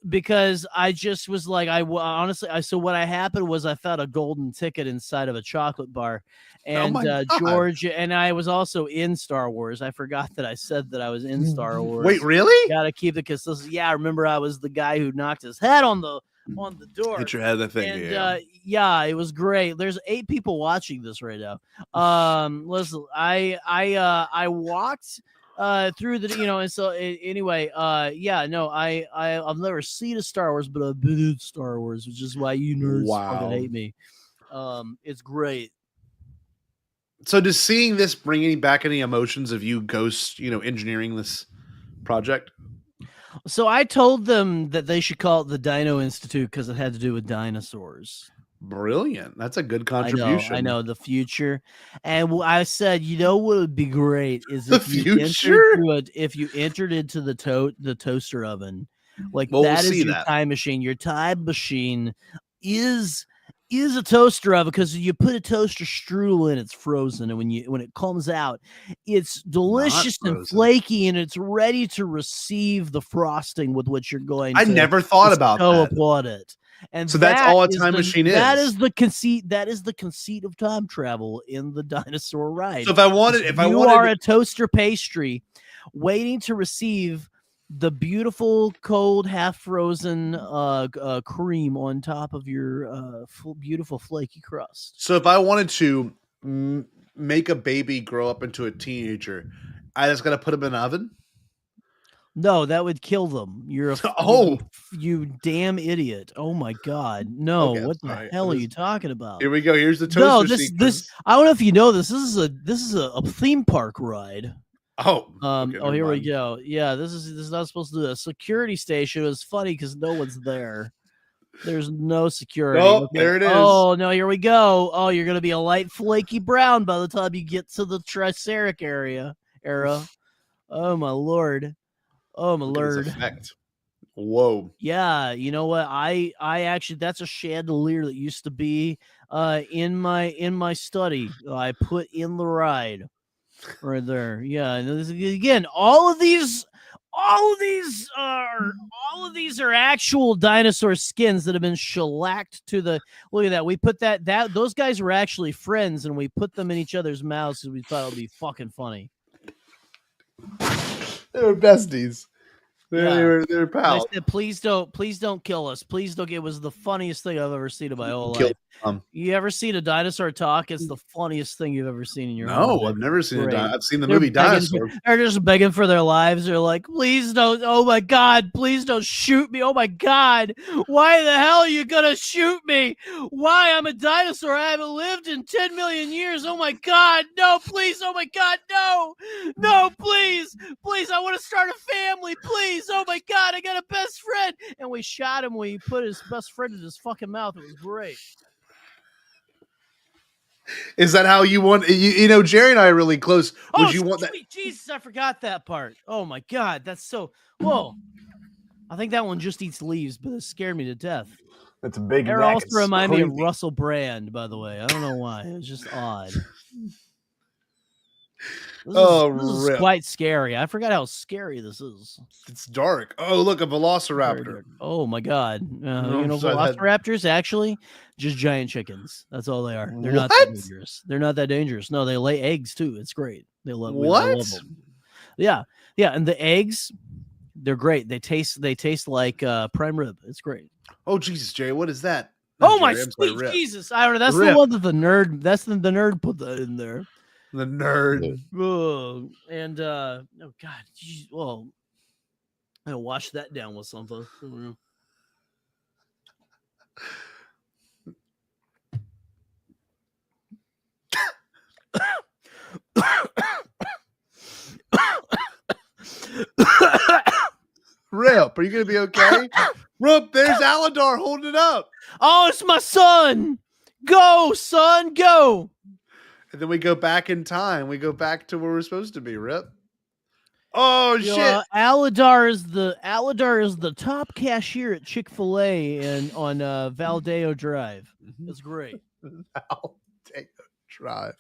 I just was like, so what happened was I found a golden ticket inside of a chocolate bar, and George and I was also in Star Wars. I forgot that I said that I was in Star Wars. Wait, really? Gotta keep it consistent. Yeah, I remember I was the guy who knocked his head on the door. Hit your head, the thing. And yeah, it was great. There's 8 people watching this right now. Listen, I walked through the, and so anyway, I've never seen a Star Wars, but I've been in Star Wars, which is why you nerds fucking hate me. It's great. So does seeing this bring back any emotions of you ghost, engineering this project? So I told them that they should call it the Dino Institute because it had to do with dinosaurs. Brilliant. That's a good contribution. I know the future, and I said, you know what would be great is The if you future? entered into the toaster oven, like Well, we'll that is see your that. time machine. Your time machine is a toaster oven because you put a toaster strudel in, it's frozen, and when it comes out, it's delicious and frozen. flaky, and it's ready to receive the frosting with which you're going. I to never thought about bestow that. upon it. And So that's all a time the, machine That is. is the conceit. That is the conceit of time travel in the dinosaur ride. So if I wanted, You are a toaster pastry waiting to receive the beautiful, cold, half-frozen cream on top of your beautiful, flaky crust. so if I wanted to make a baby grow up into a teenager, I just got to put him in an oven. No, that would kill them. You're a Oh. you damn idiot! Oh my god, no! Okay, What the sorry. hell are you talking about? Here we go. Here's the toaster No, sequence. this I don't know if you know this. This is a theme park ride. Oh, okay, oh, here never we mind. go. Yeah, this is not supposed to do a security station. It's funny because no one's there. There's no security. Nope, there it is. Oh no, here we go. Oh, you're gonna be a light flaky brown by the time you get to the Triceric era. Oh my lord. Oh my Look at lord. this effect. Whoa. Yeah, you know what? I actually that's a chandelier that used to be in my study. I put in the ride right there. Yeah, and this, again, all of these are actual dinosaur skins that have been shellacked to the. Look at that. We put that those guys were actually friends, and we put them in each other's mouths because we thought it would be fucking funny. They were besties. Yeah. They're I pals. said, please don't kill us. Please don't. It was the funniest thing I've ever seen in my whole Kill life. them. You ever seen a dinosaur talk? It's the funniest thing you've ever seen in your whole No, life. I've never seen a Great. dinosaur. I've seen the They're movie begging Dinosaur. they're just begging for their lives. They're like, please don't. Oh my God, please don't shoot me. Oh my God, why the hell are you gonna shoot me? Why? I'm a dinosaur. I haven't lived in 10 million years. Oh my God, no, please. Oh my God, no, please. I want to start a family. Please. Oh my God, I got a best friend. And we shot him. We put his best friend in his fucking mouth. It was great. Is that how you want? You know, Jerry and I are really close. Would Oh, you want that? sweet Jesus, I forgot that part. Oh my God, that's so. Whoa. I think that one just eats leaves, but it scared me to death. That's a big. It also reminded me of Russell Brand, by the way. I don't know why. It was just odd. This is rip. quite scary. I forgot how scary this is. It's dark. Oh, look, a velociraptor. Oh my God. No, You know, so that- velociraptors actually just giant chickens. That's all they are. They're not What? that dangerous. They're not that dangerous. No, they lay eggs too. It's great. They love What? them. Yeah. And the eggs, they're great. They taste like prime rib. It's great. Oh Jesus, Jerry, what is that? Oh Not my Jerry, I'm sorry, sweet Rip. Jesus! I don't know. That's Rip. the one that the nerd put that in there. The nerd. Oh, and oh God, geez, well, I gotta wash that down with something. Rip, are you gonna be okay? Rip, there's Aladar holding it up. Oh, it's my son! Go, son, go! And then we go back in time. We go back to where we're supposed to be, Rip. Oh You know, shit. Aladar is the top cashier at Chick-fil-A and on Valdeo Drive. It's great. I'll take a drive.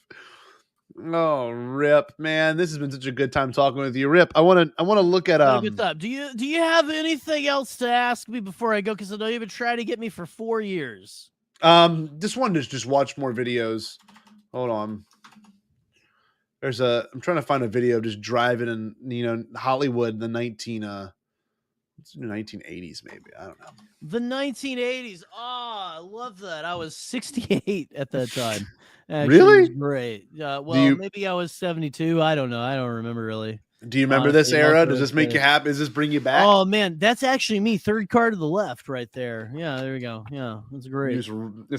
Oh, Rip, man, this has been such a good time talking with you, Rip. I want to look at Had a good time. Do you have anything else to ask me before I go? Because I know you've been trying to get me for 4 years. Just wanted to just watch more videos. Hold on. I'm trying to find a video of just driving in, Hollywood in the 1980s, maybe. I don't know. The 1980s. Oh, I love that. I was 68 at that time. Actually, Really? it was great. Maybe I was 72. I don't know. I don't remember really. Do you remember this era? Does this make you happy? Does this bring you back? Oh man, that's actually me. Third car to the left, right there. Yeah, there we go. Yeah, that's great. It's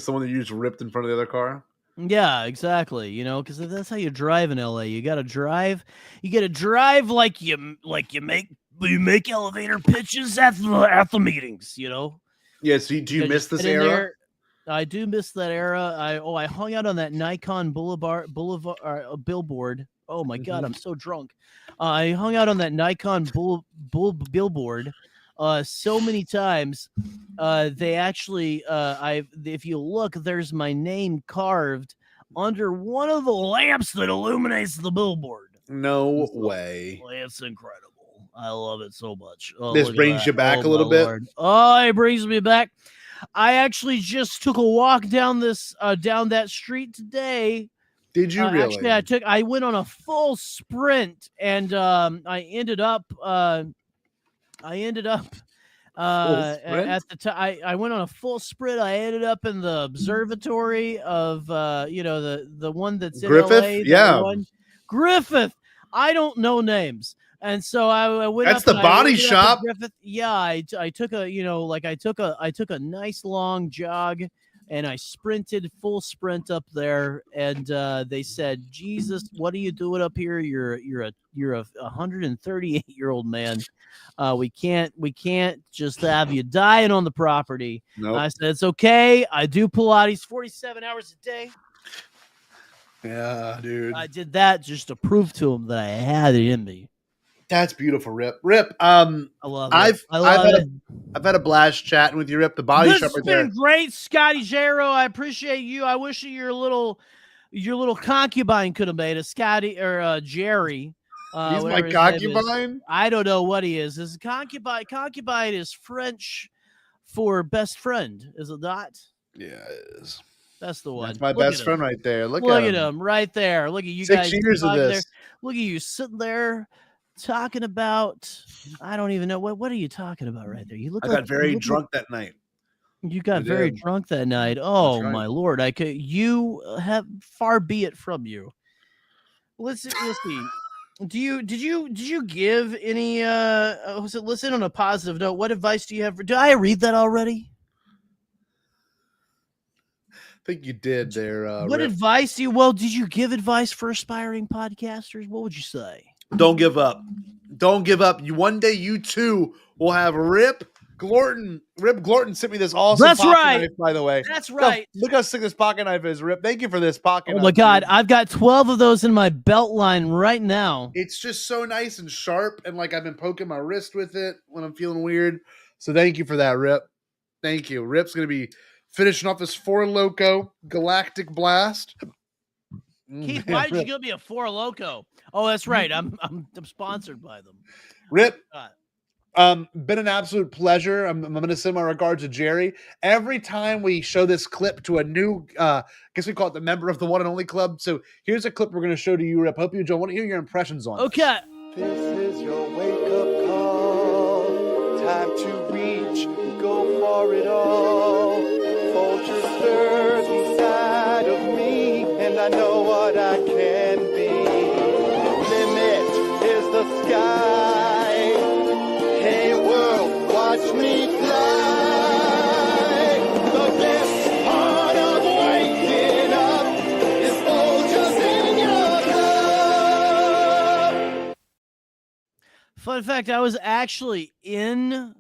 the one that you just ripped in front of the other car. Yeah, exactly. You know, because that's how you drive in LA. You got to drive. You got to drive like you make we make elevator pitches at the meetings, you know. Yeah, so do you miss this Get in era? there. I do miss that era. I hung out on that Nikon billboard. Oh my god, I'm so drunk. I hung out on that Nikon billboard so many times. They actually if you look, there's my name carved under one of the lamps that illuminates the billboard. No way. It's incredible. I love it so much. Oh, This look at brings that. you back Oh, a little my bit. Lord. Oh, it brings me back. I actually just took a walk down down that street today. Did you really? Actually, I went on a full sprint, and I ended up at the time. I went on a full sprint. I ended up in the observatory of the one that's in Griffith? LA. Yeah. Griffith. I don't know names. And so I went. That's up the and body ended up at shop. Griffith. Yeah, I took a nice long jog, and I sprinted full sprint up there. And they said, "Jesus, what are you doing up here? You're a 138-year-old man. We can't just have you dying on the property." Nope. I said, "It's okay. I do Pilates 47 hours a day." Yeah, dude. I did that just to prove to him that I had it in me. That's beautiful, Rip. Rip, I love it. I've had a blast chatting with you, Rip. The body This shop has right been there. great, Scotty Jero. I appreciate you. I wish your little concubine could have made a Scotty or Jerry. He's my whatever his name is. concubine. I don't know what he is. His concubine. Concubine is French for best friend, is it not? Yeah, it is. That's the one. That's my Look best at friend him. right there. Look at him. him right there. Look at you 6 guys. years of talking this. there. Look at you sitting there talking about. I don't even know what are you talking about right there. You look. I like got very drunk that night. You got I very did. drunk that night. Oh right. my Lord! You have far be it from you. Let's see. Did you give any was it listen on a positive note? What advice do you have? Did I read that already? I think you did there. What Rip. advice do you? Well, did you give advice for aspiring podcasters? What would you say? Don't give up. Don't give up. One day you too will have Rip Glorton. Rip Glorton sent me this awesome That's pocket right. knife, by the way. That's right. Look how sick this pocket knife is, Rip. Thank you for this pocket Oh knife. my God, dude. I've got 12 of those in my belt line right now. It's just so nice and sharp, and like I've been poking my wrist with it when I'm feeling weird. So thank you for that, Rip. Thank you. Rip's gonna be finishing off this Four Loko Galactic Blast. Keith, why did you give me a Four Loko? Oh, that's right. I'm sponsored by them. Rip, been an absolute pleasure. I'm going to send my regards to Jerry. Every time we show this clip to a new, I guess we call it the member of the One and Only Club. So here's a clip we're going to show to you, Rip. Hope you enjoy. I want to hear your impressions on Okay. This is your wake-up call. Time to reach, go for it all. Vulture stirs inside of me, and I know what I can be. Limit is the sky. Hey world, watch me fly. The best part of waking up is vultures in your love. Fun fact, I was actually in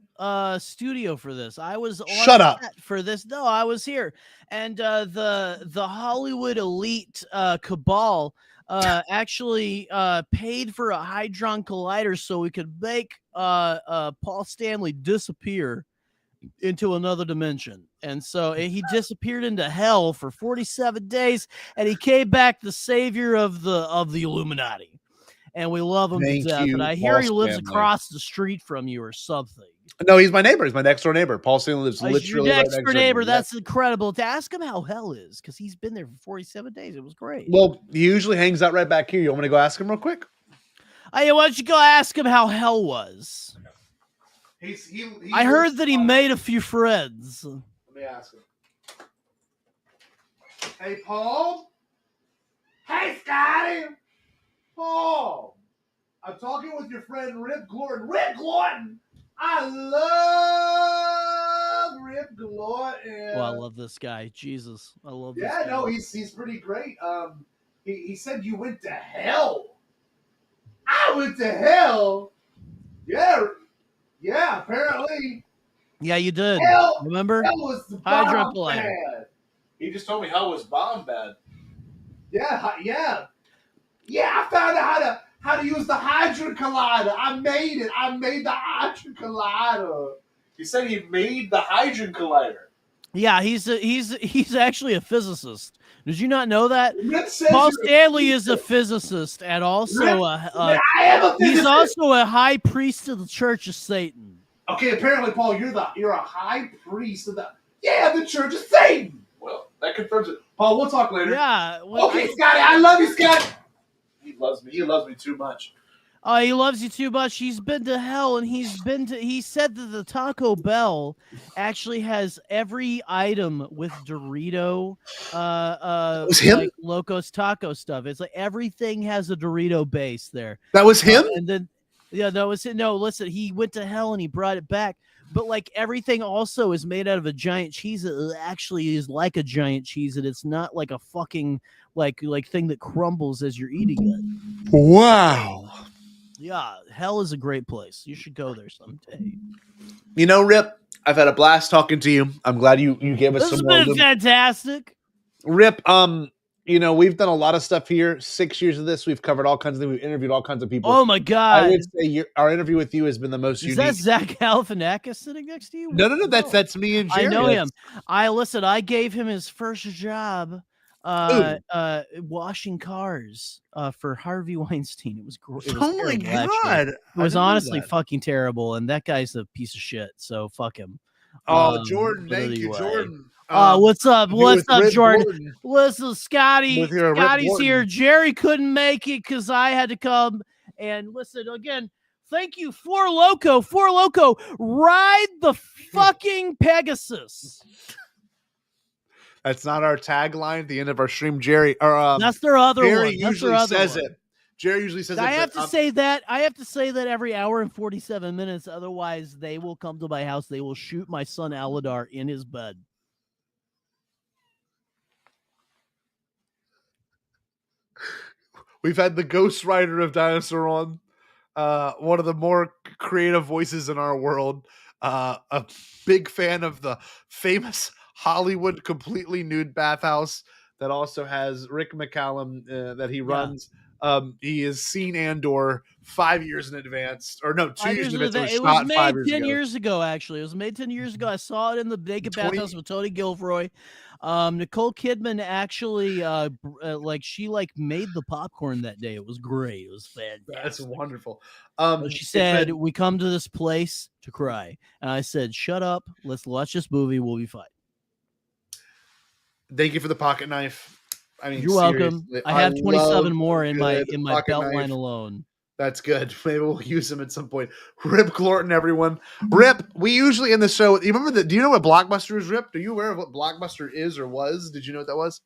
studio for this. I was on Shut up. set for this. No, I was here. And the Hollywood elite cabal actually paid for a Hadron Collider so we could make Paul Stanley disappear into another dimension. And so he disappeared into hell for 47 days, and he came back the savior of the Illuminati. And we love him Thank to death. you, And I hear Paul he lives Stanley. across the street from you or something. No, he's my neighbor. He's my next door neighbor. Paul Stanley lives literally your right next next door door to neighbor. me. That's incredible. To ask him how hell is, because he's been there for 47 days. It was great. Well, he usually hangs out right back here. You want me to go ask him real quick? Hey, why don't you go ask him how hell was? I heard that he made a few friends. Let me ask him. Hey, Paul. Hey, Scotty. Paul. I'm talking with your friend Rip Glorton. Rip Glorton. I love Rip Glorton. Oh, I love this guy. Jesus, I love this Yeah, guy. no, he's pretty great. He said you went to hell. I went to hell. Yeah, apparently. Yeah, you did. Hell Remember? was Hydra Collider. bad. He just told me hell was bomb bad. Yeah. I found out how to use the Hydra Collider. I made it. I made the Hydra Collider. He said he made the Hydra Collider. Yeah, he's actually a physicist. Did you not know that? Rip says Paul you're a Stanley is a physicist and also I am a he's physicist. also a high priest of the Church of Satan. Okay, apparently, Paul, you're a high priest of the Church of Satan. Well, that confirms it. Paul, we'll talk later. Yeah. Well, Okay, Scotty, I love you, Scott. He loves me. He loves me too much. he loves you too much. He's been to hell, and he said that the Taco Bell actually has every item with Dorito, was him? like Locos Taco stuff. It's like everything has a Dorito base there. That was him? And then, yeah, that was it. No, listen, he went to hell and he brought it back. But like everything also is made out of a giant cheese. It actually is like a giant cheese, and it's not like a fucking like thing that crumbles as you're eating it. Wow. Yeah, hell is a great place. You should go there someday. You know, Rip, I've had a blast talking to you. I'm glad you gave us This has some more. been fantastic. Rip, we've done a lot of stuff here. 6 years of this, we've covered all kinds of things. We've interviewed all kinds of people. Oh my god! I would say our interview with you has been the most Is unique. that Zach Galifianakis sitting next to you? No. That's me and Jerry. I know him. I gave him his first job washing cars for Harvey Weinstein. It was great. Oh my god! It was honestly fucking terrible, and that guy's a piece of shit. So fuck him. Jordan, but thank you, anyway. Jordan. What's up? What's up, Jordan? Gordon. Listen, Scotty. With your Rip Scotty's Gordon. here. Jerry couldn't make it because I had to come. And listen again. Thank you, Four Loco. Ride the fucking Pegasus. That's not our tagline at the end of our stream, Jerry. Or That's their other Jerry one. That's usually their other says one. it. Jerry usually says I it. have to say that. I have to say that every hour and 47 minutes. Otherwise, they will come to my house. They will shoot my son Aladar in his bed. We've had the ghostwriter of Dinosaur on, one of the more creative voices in our world, a big fan of the famous Hollywood completely nude bathhouse that also has Rick McCallum that he runs. He has seen Andor 5 years in advance, or no, 2 years in advance. It was made 10 years ago, actually. It was made 10 years ago. I saw it in the Naked Bathhouse with Tony Gilroy. Nicole Kidman actually, she made the popcorn that day. It was great. It was fantastic. That's wonderful. She said, "We come to this place to cry," and I said, "Shut up. Let's watch this movie. We'll be fine." Thank you for the pocket knife. I mean, you're welcome. seriously, I have 27 love more in my belt knife. line alone. That's good. Maybe we'll use them at some point. Rip Glorton, everyone. Rip, we usually in the show. You remember do you know what Blockbuster is, Rip? Are you aware of what Blockbuster is or was? Did you know what that was?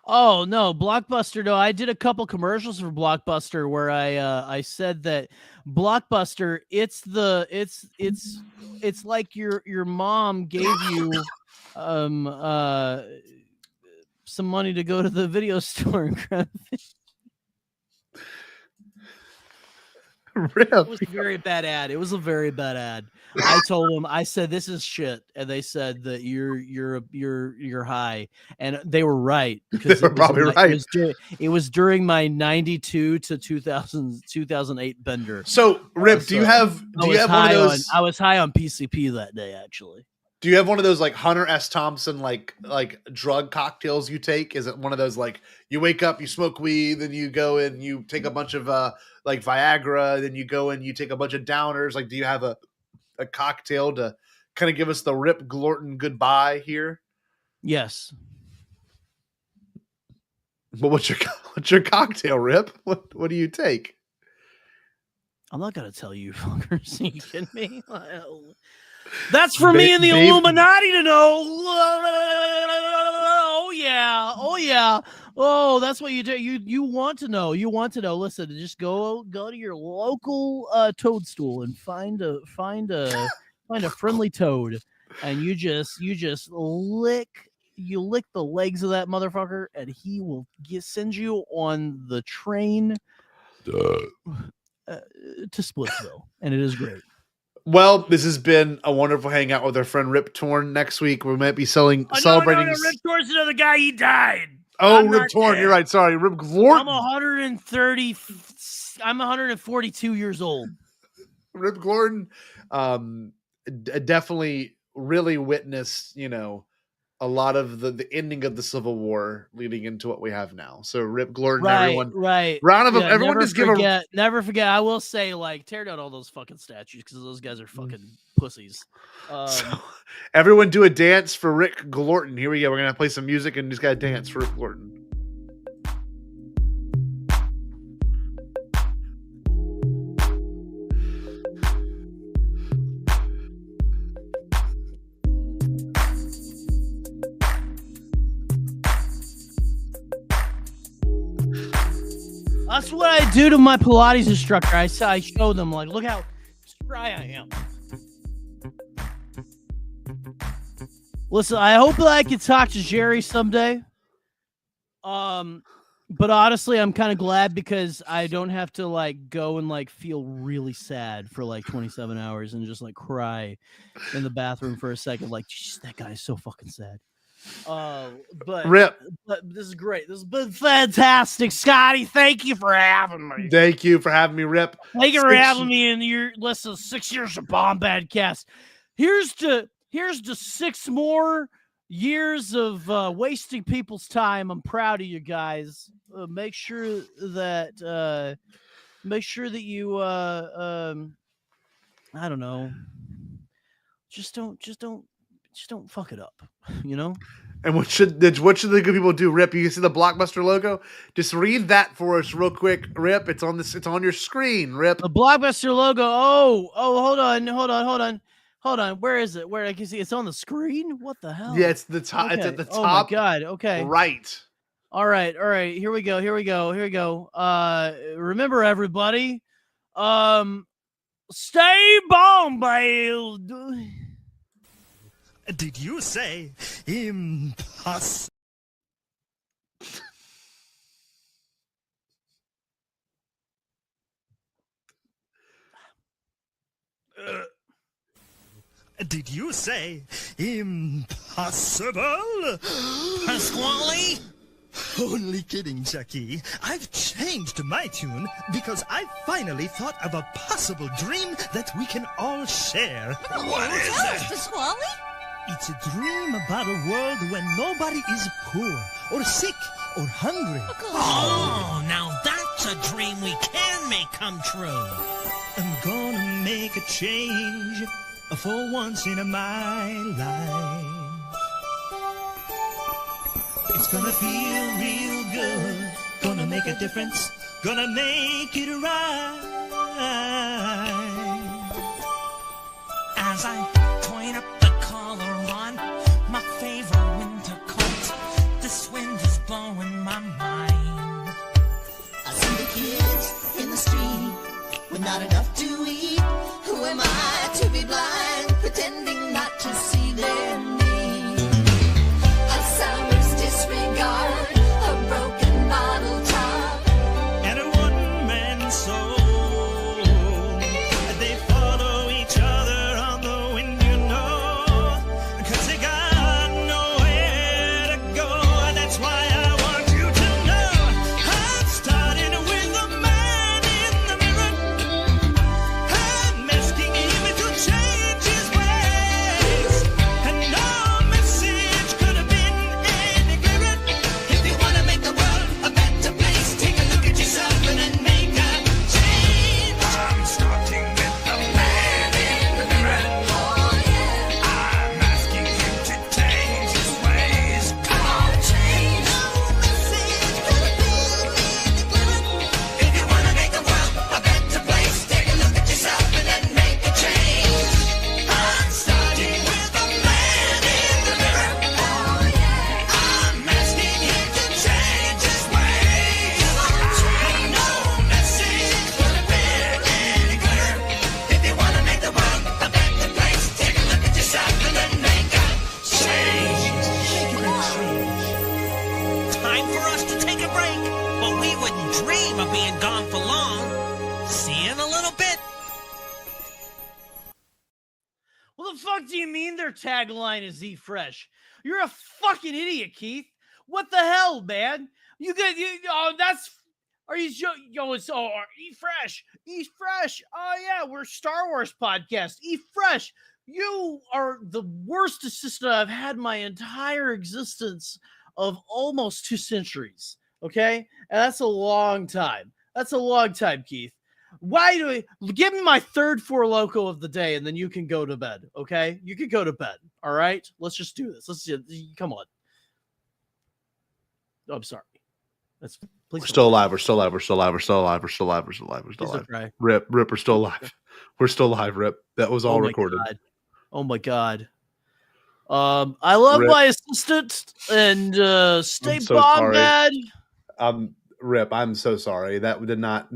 Oh no, Blockbuster. No, I did a couple commercials for Blockbuster where I said that Blockbuster, it's like your mom gave you some money to go to the video store and grab it. Rip. It was a very bad ad. It was a very bad ad. I told them, I said, "This is shit," and they said that you're high, and they were right because they were probably right. It was during my 92 to 2008 bender. So, Rip, do you have one of those? I was high on PCP that day, actually. Do you have one of those like Hunter S. Thompson like drug cocktails you take? Is it one of those like you wake up, you smoke weed, then you go and you take a bunch of like Viagra, then you go and you take a bunch of downers? Like, do you have a cocktail to kind of give us the Rip Glorton goodbye here? Yes. But what's your cocktail, Rip? What do you take? I'm not gonna tell you, fuckers. Are you kidding me? That's for me and the Illuminati to know. Oh yeah. Oh, that's what you do. You want to know. Listen, just go to your local toadstool and find a friendly toad, and you just lick the legs of that motherfucker, and he will send you on the train. to Splitsville, and it is great. Well, this has been a wonderful hangout with our friend Rip Torn. Next week we might be celebrating. No, Rip Torn's another guy. He died. Oh, I'm Rip not Torn. dead. You're right. Sorry, Rip Glorton. I'm 130. I'm 142 years old. Rip Glorton definitely really witnessed, a lot of the ending of the Civil War leading into what we have now. So Rip Glorton, everyone. Right. Round of everyone just never forget. I will say, like, tear down all those fucking statues because those guys are fucking pussies. So, everyone do a dance for Rick Glorton. Here we go. We're gonna play some music and just gotta dance for Rick Glorton. That's what I do to my Pilates instructor. I show them, like, look how spry I am. Listen, I hope that I can talk to Jerry someday. But honestly, I'm kind of glad because I don't have to like go and like feel really sad for like 27 hours and just like cry in the bathroom for a second. Like, geez, that guy is so fucking sad. But Rip. But this is great. This has been fantastic, Scotty. Thank you for having me. Thank you for having me, Rip. Thank you for having me in your 6 years of Bombadcast. Here's to 6 more years of wasting people's time. I'm proud of you guys. Make sure that you I don't know. Just don't fuck it up, you know? And what should the good people do, Rip? You can see the Blockbuster logo. Just read that for us real quick, Rip. It's on your screen, Rip. The Blockbuster logo. Oh, hold on. Where is it? Where I can see it's on the screen? What the hell? Yeah, it's the top. Okay. It's at the top. Oh my god. Okay. Right. All right. Here we go. Remember, everybody. Stay Bombad. Did you say impossible? Did you say impossible? Pasquale? Only kidding, Chucky. I've changed my tune because I finally thought of a possible dream that we can all share. What is it? Pasquale? It's a dream about a world where nobody is poor or sick or hungry. Oh, now that's a dream we can make come true. I'm gonna make a change for once in my life. It's gonna feel real good, gonna make a difference, gonna make it right. As I point up the collar on my favorite winter coat, this wind is blowing my mind. I see the kids in the street with not enough to eat. Who am I to be blind, pretending not to see their need? Alzheimer's disregard, a broken bottle top, And a one-man soul. They follow each other on the wind, you know, 'cause they got nowhere to go. That's why I want you to know I'm starting with the man in the mirror. I'm asking him to change What the fuck do you mean their tagline is Eat Fresh? You're a fucking idiot, Keith. What the hell, man? Are you it's Eat Fresh. Eat Fresh. Oh yeah, we're a Star Wars podcast. Eat Fresh. You are the worst assistant I've had my entire existence of almost 2 centuries. Okay? And that's a long time. That's a long time, Keith. Why do we give me my third Four Loko of the day and then you can go to bed? Okay? You can go to bed. All right? Let's just do this. Come on. Oh, I'm sorry. Please We're still alive. We're still alive. We're still alive. We're still alive. We're still alive. We're still alive. We're still alive. Okay. Rip. We're still alive. We're still alive. Rip. That was all recorded. God. Oh my God. I love Rip. my assistant and stay I'm so Bombad. Rip. I'm so sorry. That did not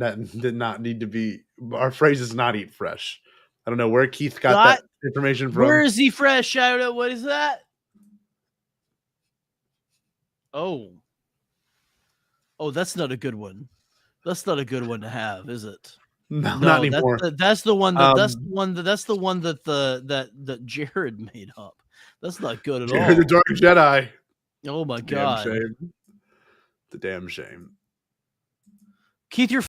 need to be. Our phrase is not Eat Fresh. I don't know where Keith got that information from. Where is he fresh? I don't know. What is that? Oh, that's not a good one. That's not a good one to have, is it? No, not anymore. That's the one that that Jared made up. That's not good at all. Jared the Dark Jedi. Oh my God. Damn shame. The damn shame. Keith, you're